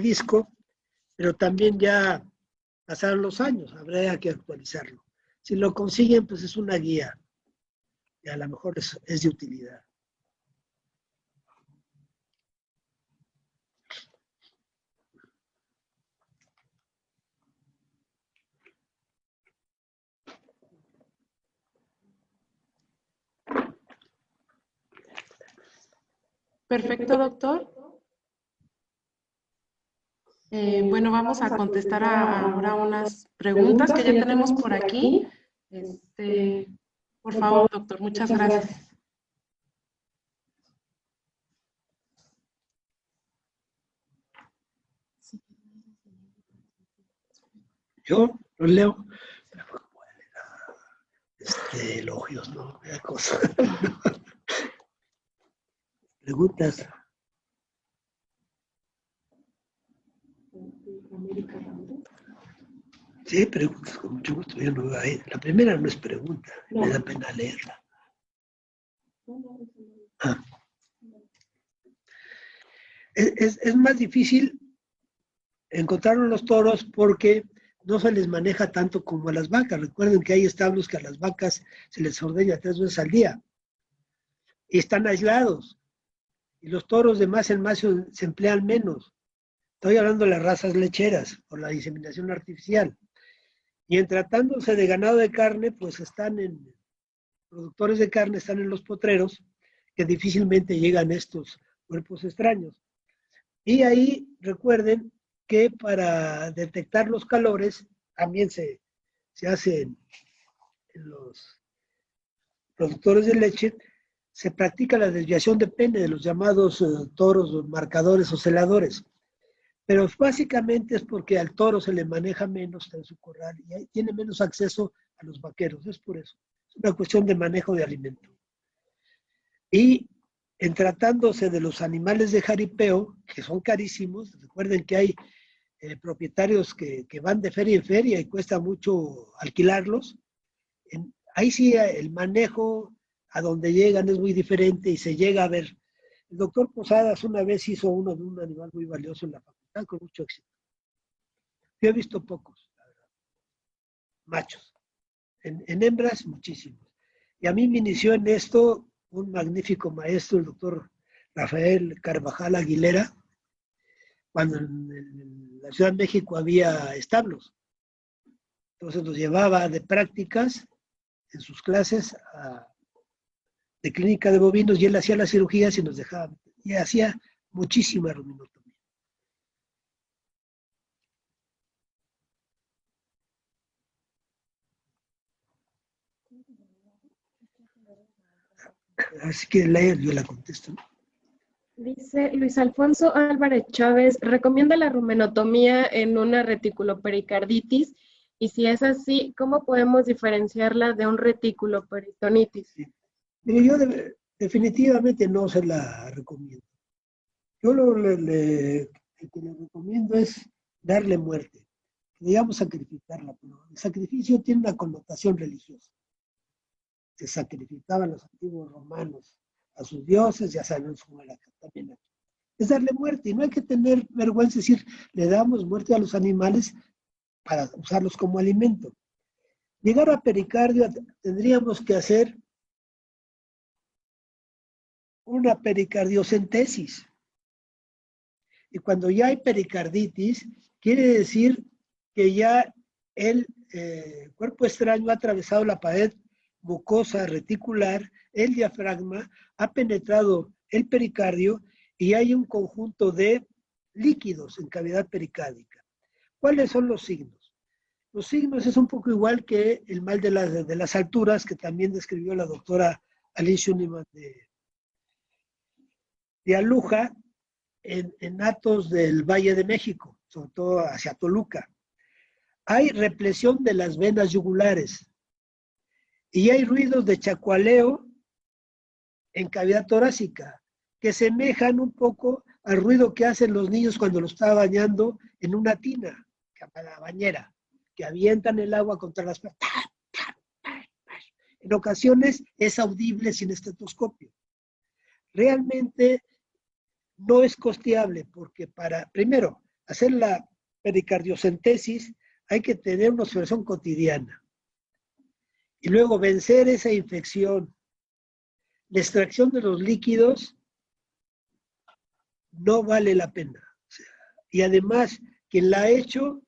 disco, pero también ya pasaron los años, habría que actualizarlo. Si lo consiguen, pues es una guía y a lo mejor es de utilidad. Perfecto, doctor. Bueno, vamos a contestar ahora unas preguntas que ya tenemos por aquí. Por favor, doctor, muchas gracias. Yo los leo. Elogios, ¿no? Cosa. Preguntas. Sí, preguntas, con mucho gusto. Yo no veo ahí. La primera no es pregunta, me da pena leerla. Ah. Es más difícil encontrar los toros porque no se les maneja tanto como a las vacas. Recuerden que hay establos que a las vacas se les ordeña 3 veces al día y están aislados. Y los toros de más en más se emplean menos. Estoy hablando de las razas lecheras por la inseminación artificial. Y en tratándose de ganado de carne, pues productores de carne están en los potreros, que difícilmente llegan estos cuerpos extraños. Y ahí recuerden que para detectar los calores, también se hace en los productores de leche, se practica la desviación de pene de los llamados toros marcadores o celadores. Pero básicamente es porque al toro se le maneja menos en su corral y tiene menos acceso a los vaqueros. Es por eso. Es una cuestión de manejo de alimento. Y en tratándose de los animales de jaripeo, que son carísimos, recuerden que hay propietarios que van de feria en feria y cuesta mucho alquilarlos. Ahí sí el manejo a donde llegan es muy diferente y se llega a ver. El doctor Posadas una vez hizo uno de un animal muy valioso en la facultad con mucho éxito. Yo he visto pocos, la verdad, machos. En hembras, muchísimos. Y a mí me inició en esto un magnífico maestro, el doctor Rafael Carvajal Aguilera, cuando en la Ciudad de México había establos. Entonces nos llevaba de prácticas en sus clases de clínica de bovinos y él hacía las cirugías y nos dejaba. Y hacía muchísima ruminotomía. Así que yo la contesto. Dice Luis Alfonso Álvarez Chávez, ¿recomienda la rumenotomía en una reticulopericarditis? Y si es así, ¿cómo podemos diferenciarla de un reticuloperitonitis? Sí. Yo definitivamente no se la recomiendo. Yo lo que le recomiendo es darle muerte, digamos sacrificarla, pero el sacrificio tiene una connotación religiosa. Se sacrificaban los antiguos romanos a sus dioses, ya sabemos cómo era también aquí. Es darle muerte, y no hay que tener vergüenza, es decir, le damos muerte a los animales para usarlos como alimento. Llegar a pericardio, tendríamos que hacer una pericardiocentesis. Y cuando ya hay pericarditis, quiere decir que ya el cuerpo extraño ha atravesado la pared mucosa reticular, el diafragma, ha penetrado el pericardio y hay un conjunto de líquidos en cavidad pericárdica. ¿Cuáles son los signos? Los signos es un poco igual que el mal de las alturas, que también describió la doctora Alicia Uniman de Aluja, en Atos del Valle de México, sobre todo hacia Toluca. Hay represión de las venas yugulares y hay ruidos de chacualeo en cavidad torácica que semejan un poco al ruido que hacen los niños cuando los está bañando en una tina, la bañera, que avientan el agua contra las patas. En ocasiones es audible sin estetoscopio. Realmente no es costeable porque para, primero, hacer la pericardiocentesis hay que tener una observación cotidiana. Y luego vencer esa infección. La extracción de los líquidos no vale la pena. Y además, quien la ha hecho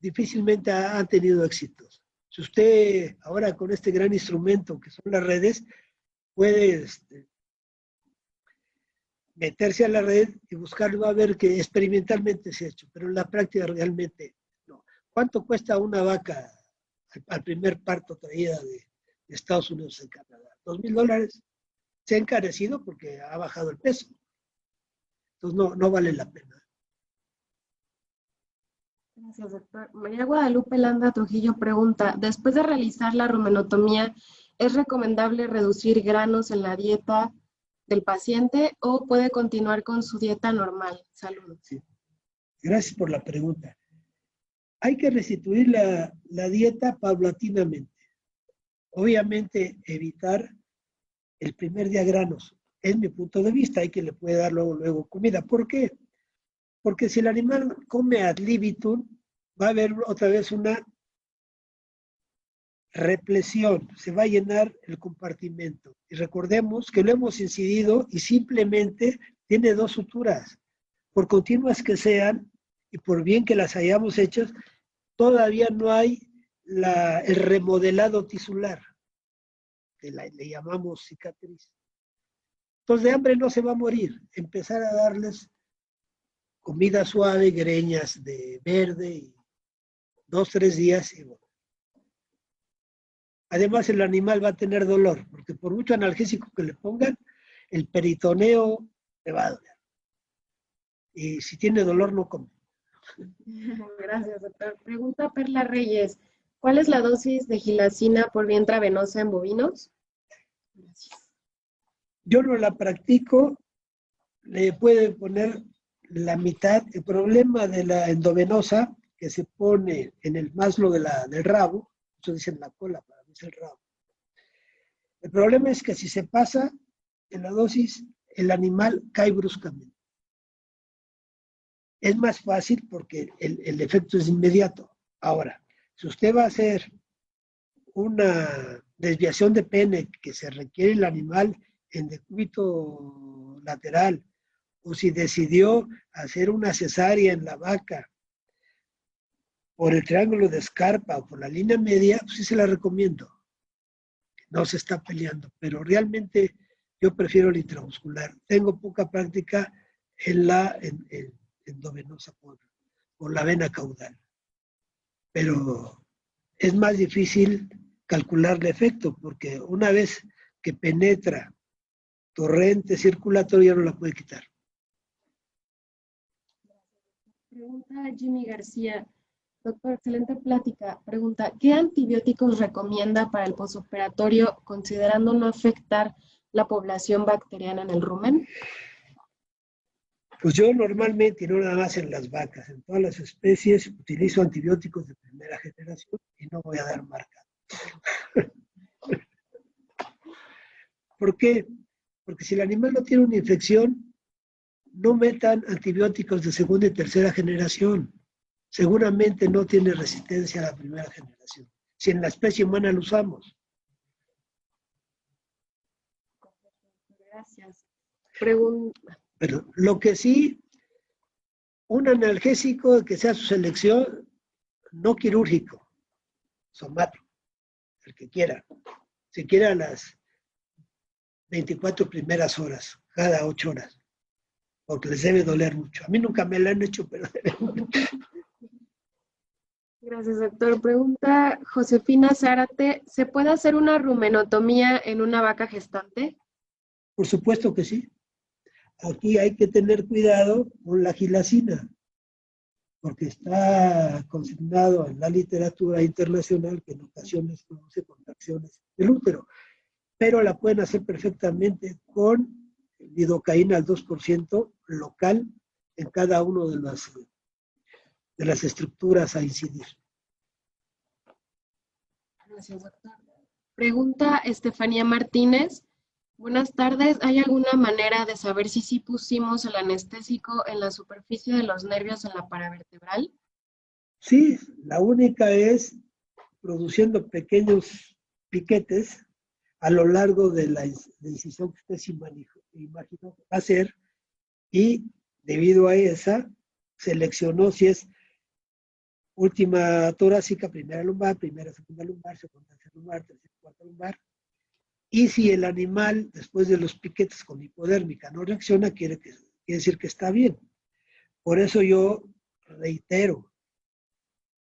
difícilmente ha tenido éxitos. Si usted ahora con este gran instrumento que son las redes, puede meterse a la red y buscarlo, va a ver que experimentalmente se ha hecho, pero en la práctica realmente no. ¿Cuánto cuesta una vaca al primer parto traída de Estados Unidos en Canadá? $2,000. Se ha encarecido porque ha bajado el peso. Entonces no vale la pena. Gracias, doctor. María Guadalupe Landa Trujillo pregunta, después de realizar la rumenotomía, ¿es recomendable reducir granos en la dieta del paciente o puede continuar con su dieta normal? Saludos. Sí. Gracias por la pregunta. Hay que restituir la dieta paulatinamente. Obviamente evitar el primer día granos. Es mi punto de vista, hay que le puede dar luego comida. ¿Por qué? Porque si el animal come ad libitum, va a haber otra vez una represión, se va a llenar el compartimento. Y recordemos que lo hemos incidido y simplemente tiene 2 suturas. por continuas que sean, y por bien que las hayamos hecho, todavía no hay el remodelado tisular, que le llamamos cicatriz. Entonces de hambre no se va a morir. Empezar a darles comida suave, greñas de verde, y 2, 3 días. Y bueno. Además el animal va a tener dolor, porque por mucho analgésico que le pongan, el peritoneo le va a doler. Y si tiene dolor, no come. Gracias, doctor. Pregunta Perla Reyes. ¿Cuál es la dosis de gilacina por vía intravenosa en bovinos? Gracias. Yo no la practico, le puede poner la mitad. El problema de la endovenosa, que se pone en el maslo del rabo, eso dicen la cola, para mí es el rabo. El problema es que si se pasa en la dosis, el animal cae bruscamente. Es más fácil porque el efecto es inmediato. Ahora, si usted va a hacer una desviación de pene que se requiere el animal en decúbito lateral, o si decidió hacer una cesárea en la vaca por el triángulo de Scarpa o por la línea media, pues sí se la recomiendo. No se está peleando, pero realmente yo prefiero el intramuscular. Tengo poca práctica en la endovenosa por la vena caudal, pero es más difícil calcular el efecto, porque una vez que penetra torrente circulatorio ya no la puede quitar. Pregunta Jimmy García. Doctor, excelente plática. Pregunta, ¿qué antibióticos recomienda para el posoperatorio considerando no afectar la población bacteriana en el rumen? Pues yo normalmente, y no nada más en las vacas, en todas las especies utilizo antibióticos de primera generación y no voy a dar marca. ¿Por qué? Porque si el animal no tiene una infección, no metan antibióticos de segunda y tercera generación. Seguramente no tiene resistencia a la primera generación. Si en la especie humana lo usamos. Gracias. Pregunta. Pero lo que sí, un analgésico que sea su selección, no quirúrgico, somato, el que quiera. Si quiere a las 24 primeras horas, cada 8 horas, porque les debe doler mucho. A mí nunca me lo han hecho, pero debe mucho. Gracias, doctor. Pregunta Josefina Zárate, ¿se puede hacer una rumenotomía en una vaca gestante? Por supuesto que sí. Aquí hay que tener cuidado con la gilacina, porque está consignado en la literatura internacional que en ocasiones produce contracciones del útero, pero la pueden hacer perfectamente con lidocaína al 2% local en cada uno de las estructuras a incidir. Gracias, doctor. Pregunta Estefanía Martínez. Buenas tardes. ¿Hay alguna manera de saber si sí pusimos el anestésico en la superficie de los nervios en la paravertebral? Sí, la única es produciendo pequeños piquetes a lo largo de la incisión que usted se imaginó que va a hacer, y debido a esa seleccionó si es última torácica, primera lumbar, primera, segunda lumbar, segunda, tercera lumbar, tercera, cuarta lumbar. Y si el animal, después de los piquetes con hipodérmica, no reacciona, quiere decir que está bien. Por eso yo reitero,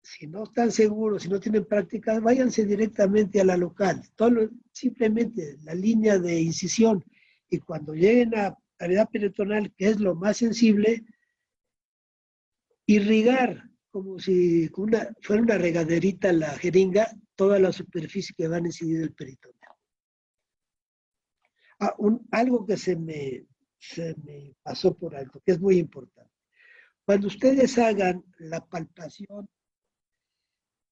si no están seguros, si no tienen práctica, váyanse directamente a la local. Simplemente la línea de incisión. Y cuando lleguen a cavidad peritoneal, que es lo más sensible, irrigar como si fuera una regaderita la jeringa, toda la superficie que van a incidir el peritoneo. Algo que se me pasó por alto, que es muy importante. Cuando ustedes hagan la palpación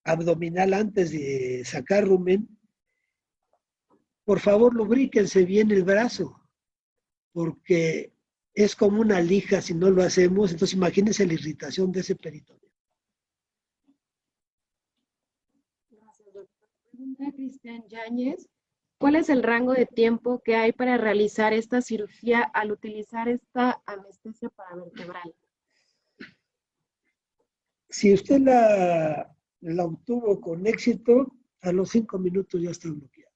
abdominal antes de sacar rumen, por favor lubríquense bien el brazo, porque es como una lija si no lo hacemos. Entonces imagínense la irritación de ese peritoneo. Gracias, doctor. Pregunta Cristian Yáñez. ¿Cuál es el rango de tiempo que hay para realizar esta cirugía al utilizar esta anestesia paravertebral? Si usted la obtuvo con éxito, a los 5 minutos ya está bloqueado.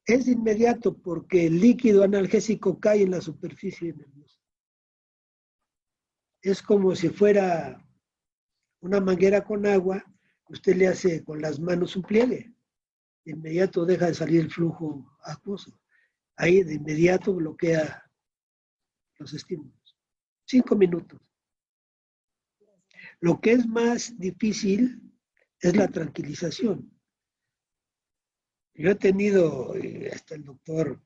Es inmediato porque el líquido analgésico cae en la superficie nerviosa. Es como si fuera una manguera con agua, usted le hace con las manos un pliegue. De inmediato deja de salir el flujo acuoso. Ahí de inmediato bloquea los estímulos. 5 minutos. Lo que es más difícil es la tranquilización. Yo he tenido, hasta el doctor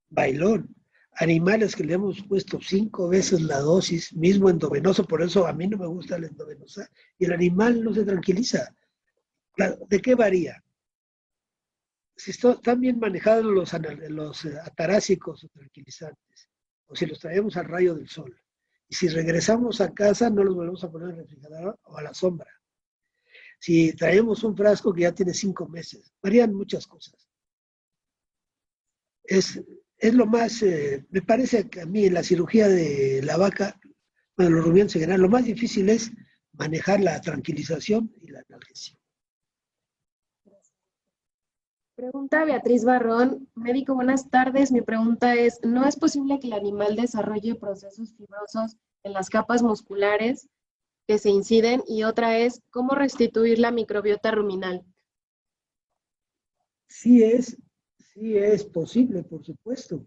Bailón, animales que le hemos puesto 5 veces la dosis, mismo endovenoso, por eso a mí no me gusta la endovenosa, y el animal no se tranquiliza. Claro, ¿de qué varía? Si están bien manejados los atarásicos o tranquilizantes, o si los traemos al rayo del sol. Y si regresamos a casa, no los volvemos a poner en el refrigerador o a la sombra. Si traemos un frasco que ya tiene 5 meses, varían muchas cosas. Es lo más, me parece que a mí en la cirugía de la vaca, bueno, los rumiantes en general, lo más difícil es manejar la tranquilización y la analgesia. Pregunta Beatriz Barrón, médico, buenas tardes. Mi pregunta es, ¿no es posible que el animal desarrolle procesos fibrosos en las capas musculares que se inciden? Y otra es, ¿cómo restituir la microbiota ruminal? Sí es posible, por supuesto.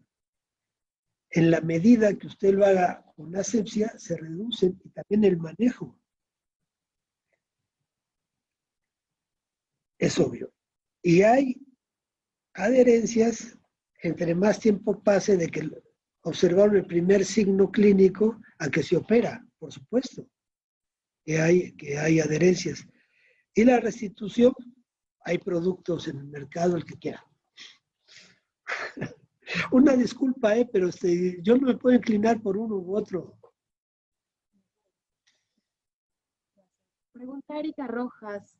En la medida que usted lo haga con asepsia, se reducen y también el manejo. Es obvio. Y hay adherencias, entre más tiempo pase de que observaron el primer signo clínico a que se opera, por supuesto, que hay adherencias. Y la restitución, hay productos en el mercado, el que quiera. Una disculpa, pero yo no me puedo inclinar por uno u otro. Pregunta Erika Rojas.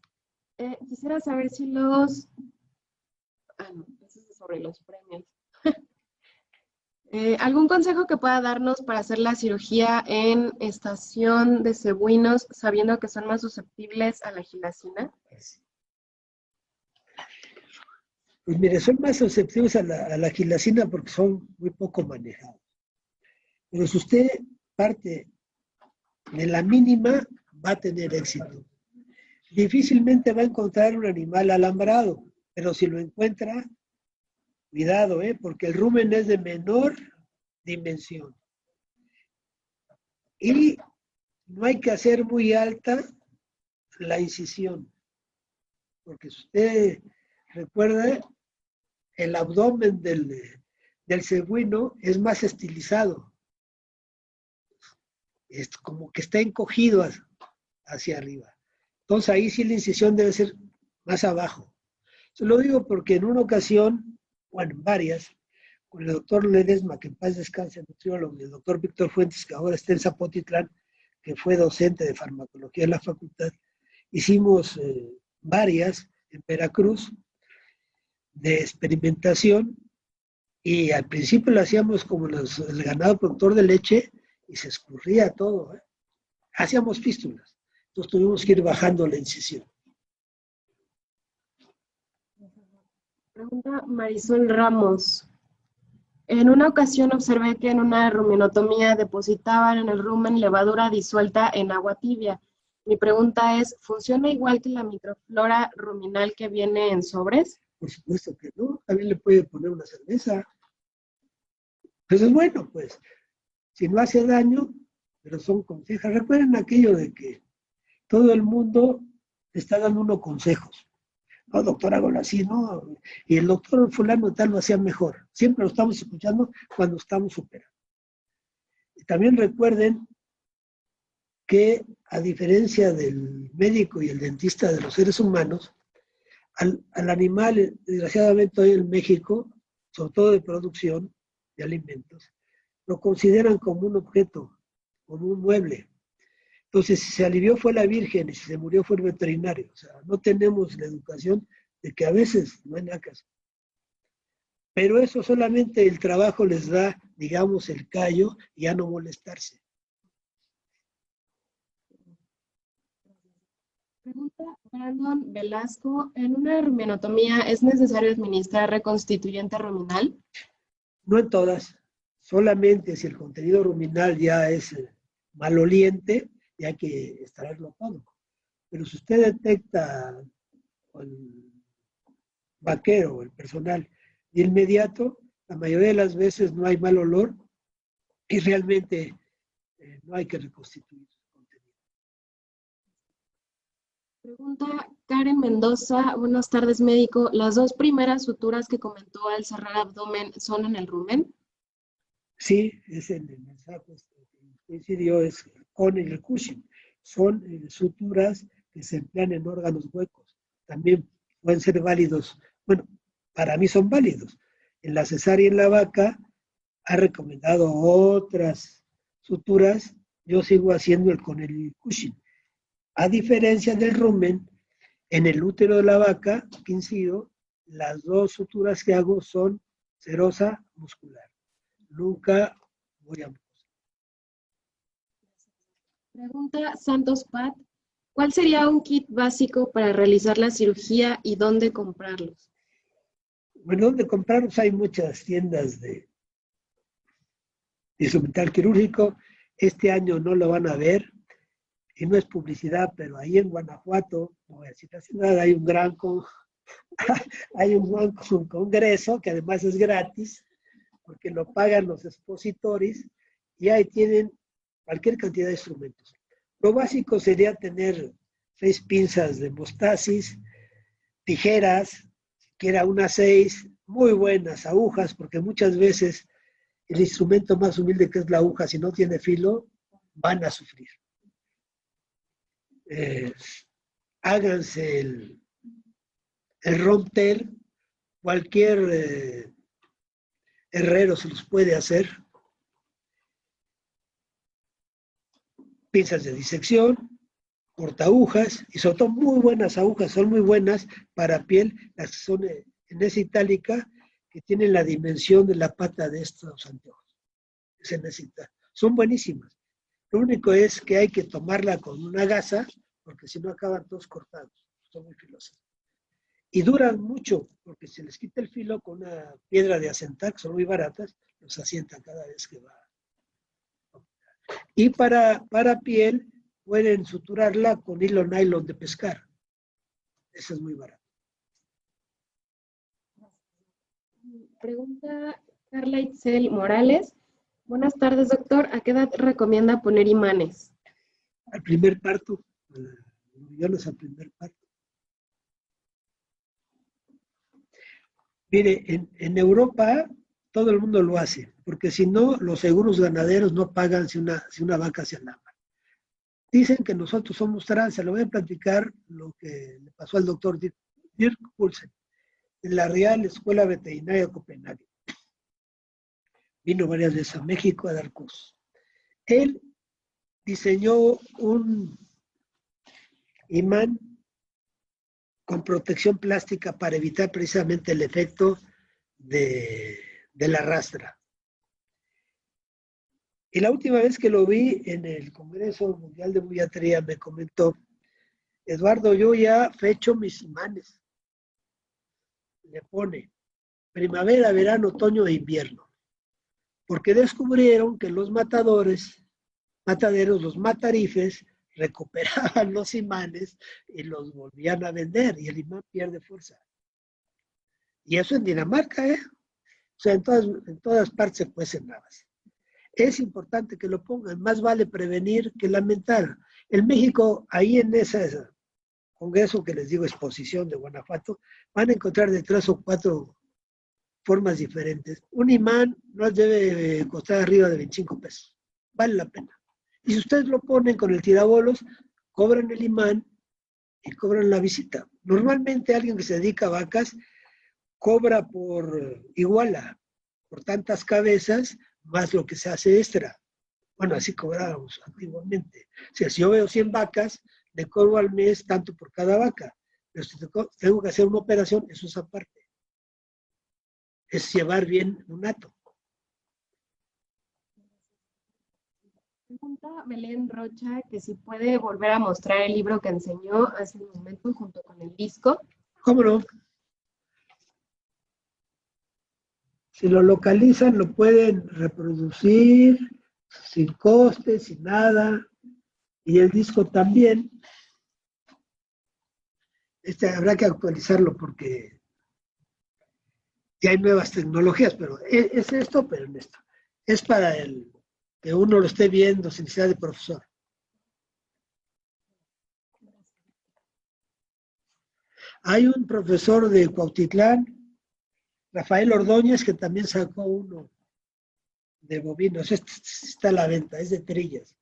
Quisiera saber si los... no, eso es sobre los premios. ¿Algún consejo que pueda darnos para hacer la cirugía en estación de cebuinos, sabiendo que son más susceptibles a la gilacina? Pues mire, son más susceptibles a la gilacina porque son muy poco manejados. Pero si usted parte de la mínima, va a tener éxito. Difícilmente va a encontrar un animal alambrado, pero si lo encuentra, cuidado, porque el rumen es de menor dimensión. Y no hay que hacer muy alta la incisión, porque si usted recuerda, el abdomen del cebuino es más estilizado. Es como que está encogido hacia arriba. Entonces ahí sí la incisión debe ser más abajo. Se lo digo porque en una ocasión, bueno, en varias, con el doctor Ledesma, que en paz descanse, nutriólogo, y el doctor Víctor Fuentes, que ahora está en Zapotitlán, que fue docente de farmacología en la facultad, hicimos varias en Veracruz de experimentación y al principio lo hacíamos como el ganado productor de leche y se escurría todo. Hacíamos fístulas. Entonces tuvimos que ir bajando la incisión. Pregunta Marisol Ramos. En una ocasión observé que en una rumenotomía depositaban en el rumen levadura disuelta en agua tibia. Mi pregunta es, ¿funciona igual que la microflora ruminal que viene en sobres? Por supuesto que no. También le puede poner una cerveza. Pues es bueno, pues. Si no hace daño, pero son consejos. Recuerden aquello de que todo el mundo está dando unos consejos. No, doctor, hágalo así, ¿no? Y el doctor fulano tal lo hacía mejor. Siempre lo estamos escuchando cuando estamos superando. Y también recuerden que, a diferencia del médico y el dentista de los seres humanos, al animal, desgraciadamente hoy en México, sobre todo de producción de alimentos, lo consideran como un objeto, como un mueble. Entonces, si se alivió fue la virgen y si se murió fue el veterinario. O sea, no tenemos la educación de que a veces no hay nada que hacer. Pero eso solamente el trabajo les da, digamos, el callo y ya no molestarse. Pregunta Brandon Velasco, ¿en una rumenotomía es necesario administrar reconstituyente ruminal? No en todas, solamente si el contenido ruminal ya es maloliente, ya hay que extraerlo todo. Pero si usted detecta el vaquero, el personal, de inmediato, la mayoría de las veces no hay mal olor y realmente no hay que reconstituir el contenido. Pregunta Karen Mendoza, buenas tardes médico. ¿Las dos primeras suturas que comentó al cerrar abdomen son en el rumen? Sí, es en el mensaje que coincidió, es con el Cushing. Son suturas que se emplean en órganos huecos. También pueden ser válidos. Bueno, para mí son válidos. En la cesárea en la vaca ha recomendado otras suturas. Yo sigo haciendo el con el Cushing. A diferencia del rumen, en el útero de la vaca, que incido, las dos suturas que hago son serosa muscular. Nunca voy a... Pregunta Santos Pat, ¿cuál sería un kit básico para realizar la cirugía y dónde comprarlos? Bueno, ¿dónde comprarlos? Hay muchas tiendas de instrumental quirúrgico. Este año no lo van a ver, y no es publicidad, pero ahí en Guanajuato, no voy a decir casi nada, hay un gran congreso, que además es gratis, porque lo pagan los expositores, y ahí tienen cualquier cantidad de instrumentos. Lo básico sería tener 6 pinzas de hemostasis, tijeras, siquiera unas 6, muy buenas agujas, porque muchas veces el instrumento más humilde que es la aguja, si no tiene filo, van a sufrir. Háganse el romper, cualquier herrero se los puede hacer. Pinzas de disección, cortagujas, y sobre todo muy buenas agujas, son muy buenas para piel, las que son en esa itálica, que tienen la dimensión de la pata de estos anteojos. Se necesita. Son buenísimas. Lo único es que hay que tomarla con una gasa, porque si no acaban todos cortados. Son muy filosas. Y duran mucho, porque se les quita el filo con una piedra de asentar, que son muy baratas, los asientan cada vez que va. Y para piel, pueden suturarla con hilo nylon de pescar. Eso es muy barato. Pregunta Carla Itzel Morales. Buenas tardes, doctor. ¿A qué edad recomienda poner imanes? Al primer parto. Yo no sé al primer parto. Mire, en Europa todo el mundo lo hace, porque si no, los seguros ganaderos no pagan si una vaca se alambra. Dicen que nosotros somos trans, se lo voy a platicar lo que le pasó al doctor Dirk Poulsen, en la Real Escuela Veterinaria de Copenhague. Vino varias veces a México a dar cursos. Él diseñó un imán con protección plástica para evitar precisamente el efecto de la rastra. Y la última vez que lo vi en el Congreso Mundial de Pediatría me comentó, Eduardo, yo ya fecho mis imanes. Le pone primavera, verano, otoño e invierno. Porque descubrieron que los mataderos, los matarifes, recuperaban los imanes y los volvían a vender y el imán pierde fuerza. Y eso en Dinamarca, ¿eh? O sea, en todas partes se cuecen navas. Es importante que lo pongan, más vale prevenir que lamentar. En México, ahí en ese congreso que les digo, exposición de Guanajuato, van a encontrar de 3 o 4 formas diferentes. Un imán no debe costar arriba de 25 pesos. Vale la pena. Y si ustedes lo ponen con el tirabolos, cobran el imán y cobran la visita. Normalmente alguien que se dedica a vacas cobra por iguala, por tantas cabezas, más lo que se hace extra. Bueno, así cobrábamos antiguamente. O sea, si yo veo 100 vacas, le cobro al mes tanto por cada vaca. Pero si tengo que hacer una operación, eso es aparte. Es llevar bien un hato. Pregunta Belén Rocha que si puede volver a mostrar el libro que enseñó hace un momento junto con el disco. ¿Cómo no? Si lo localizan, lo pueden reproducir sin coste, sin nada. Y el disco también. Habrá que actualizarlo porque ya hay nuevas tecnologías, pero es esto, pero en esto. Es para que uno lo esté viendo sin necesidad de profesor. Hay un profesor de Cuautitlán, Rafael Ordóñez, que también sacó uno de bovinos. Este está a la venta, es de trillas.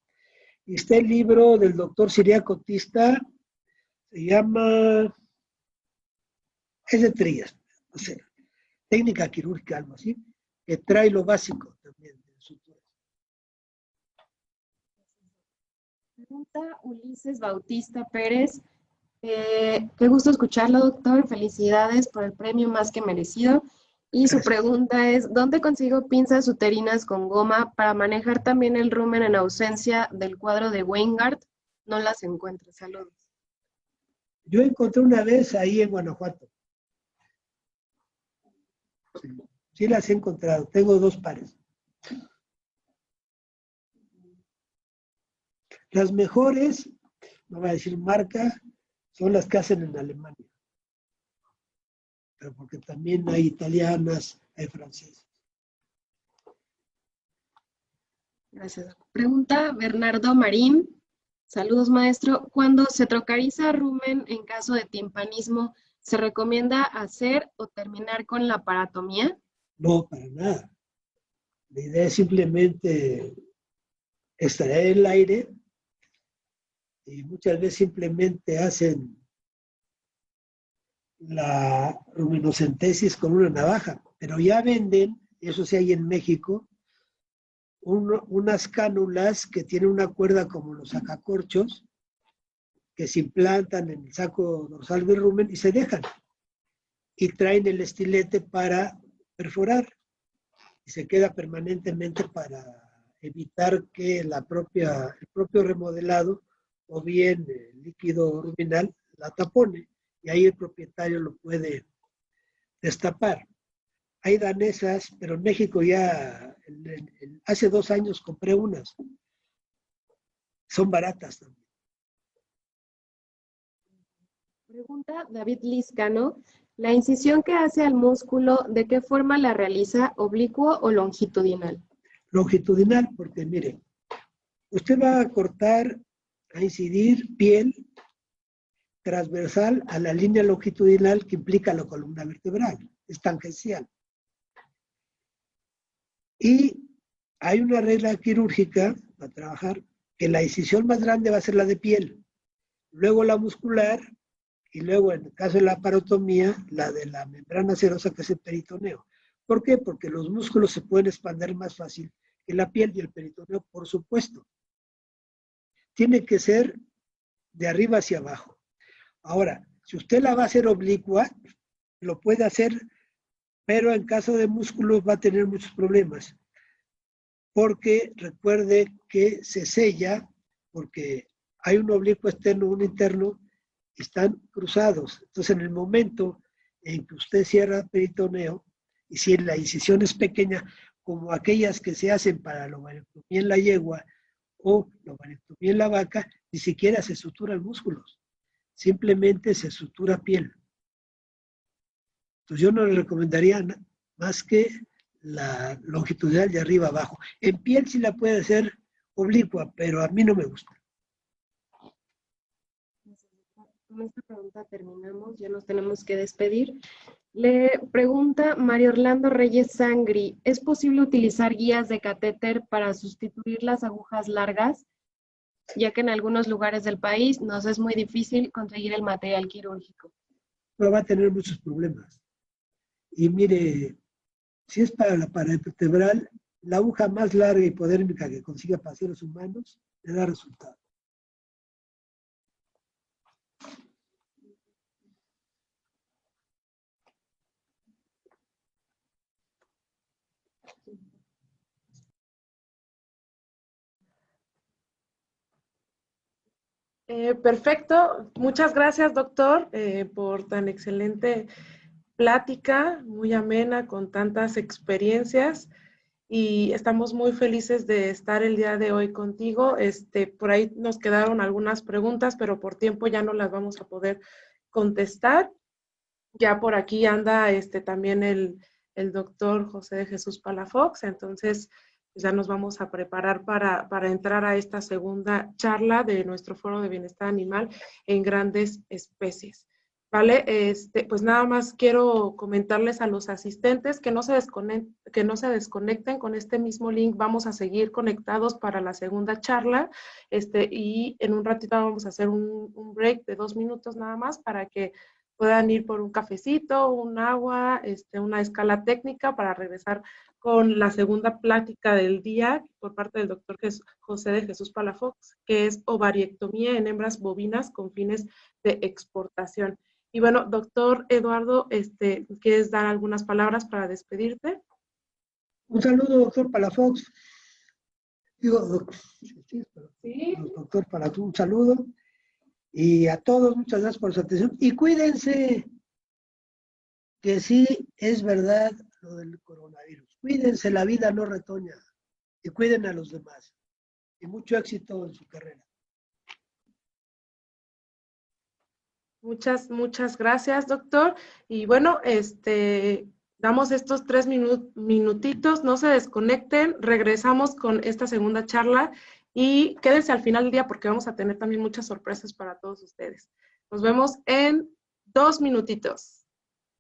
Y está el libro del doctor Siriaco Tista, se llama, es de trillas, o sea, técnica quirúrgica, algo así, que trae lo básico también de suturas. Pregunta Ulises Bautista Pérez. Qué gusto escucharlo, doctor. Felicidades por el premio más que merecido. Y su Gracias. pregunta es, ¿dónde consigo pinzas uterinas con goma para manejar también el rumen en ausencia del cuadro de Weingart? No las encuentro. Saludos. Yo encontré una vez ahí en Guanajuato. Sí las he encontrado. Tengo 2 pares. Las mejores, no voy a decir marca, son las que hacen en Alemania. Pero porque también hay italianas, hay francesas. Gracias. Pregunta Bernardo Marín. Saludos, maestro. Cuando se trocariza rumen en caso de timpanismo, ¿se recomienda hacer o terminar con la paratomía? No, para nada. La idea es simplemente extraer el aire y muchas veces simplemente hacen la ruminocentesis con una navaja, pero ya venden, eso sí hay en México, unas cánulas que tienen una cuerda como los sacacorchos, que se implantan en el saco dorsal del rumen y se dejan. Y traen el estilete para perforar. Y se queda permanentemente para evitar que el propio remodelado o bien el líquido ruminal la tapone. Y ahí el propietario lo puede destapar. Hay danesas, pero en México ya hace 2 años compré unas. Son baratas también. Pregunta David Liscano. ¿La incisión que hace al músculo, de qué forma la realiza, oblicuo o longitudinal? Longitudinal, porque mire, usted va a cortar, a incidir piel transversal a la línea longitudinal que implica la columna vertebral, es tangencial. Y hay una regla quirúrgica para trabajar que la incisión más grande va a ser la de piel, luego la muscular y luego en el caso de la parotomía, la de la membrana serosa que es el peritoneo. ¿Por qué? Porque los músculos se pueden expandir más fácil que la piel y el peritoneo, por supuesto. Tiene que ser de arriba hacia abajo. Ahora, si usted la va a hacer oblicua, lo puede hacer, pero en caso de músculos va a tener muchos problemas. Porque recuerde que se sella, porque hay un oblicuo externo, un interno, y están cruzados. Entonces, en el momento en que usted cierra el peritoneo, y si la incisión es pequeña, como aquellas que se hacen para la ovarectomía en la yegua o la ovarectomía en la vaca, ni siquiera se suturan músculos, simplemente se sutura piel. Entonces yo no le recomendaría más que la longitudinal de arriba abajo. En piel sí la puede hacer oblicua, pero a mí no me gusta. Con esta pregunta terminamos, ya nos tenemos que despedir. Le pregunta Mario Orlando Reyes Sangri, ¿es posible utilizar guías de catéter para sustituir las agujas largas? Ya que en algunos lugares del país nos es muy difícil conseguir el material quirúrgico. No va a tener muchos problemas. Y mire, si es para la paravertebral, la aguja más larga y podérmica que consiga para seres humanos le da resultado. Perfecto. Muchas gracias, doctor, por tan excelente plática, muy amena, con tantas experiencias. Y estamos muy felices de estar el día de hoy contigo. Por ahí nos quedaron algunas preguntas, pero por tiempo ya no las vamos a poder contestar. Ya por aquí anda también el doctor José de Jesús Palafox, entonces pues ya nos vamos a preparar para entrar a esta segunda charla de nuestro Foro de Bienestar Animal en Grandes Especies. ¿Vale? Pues nada más quiero comentarles a los asistentes que no se desconecten con este mismo link. Vamos a seguir conectados para la segunda charla y en un ratito vamos a hacer un break de 2 minutos nada más para que puedan ir por un cafecito, un agua, una escala técnica para regresar con la segunda plática del día por parte del doctor José de Jesús Palafox, que es ovariectomía en hembras bovinas con fines de exportación. Y bueno, doctor Eduardo, ¿quieres dar algunas palabras para despedirte? Un saludo, doctor Palafox. Sí. Doctor Palafox, un saludo. Y a todos, muchas gracias por su atención. Y cuídense, que sí es verdad lo del coronavirus. Cuídense, la vida no retoña. Y cuiden a los demás. Y mucho éxito en su carrera. Muchas gracias, doctor. Y bueno, damos estos 3 minutitos, no se desconecten, regresamos con esta segunda charla y quédense al final del día porque vamos a tener también muchas sorpresas para todos ustedes. Nos vemos en 2 minutitos.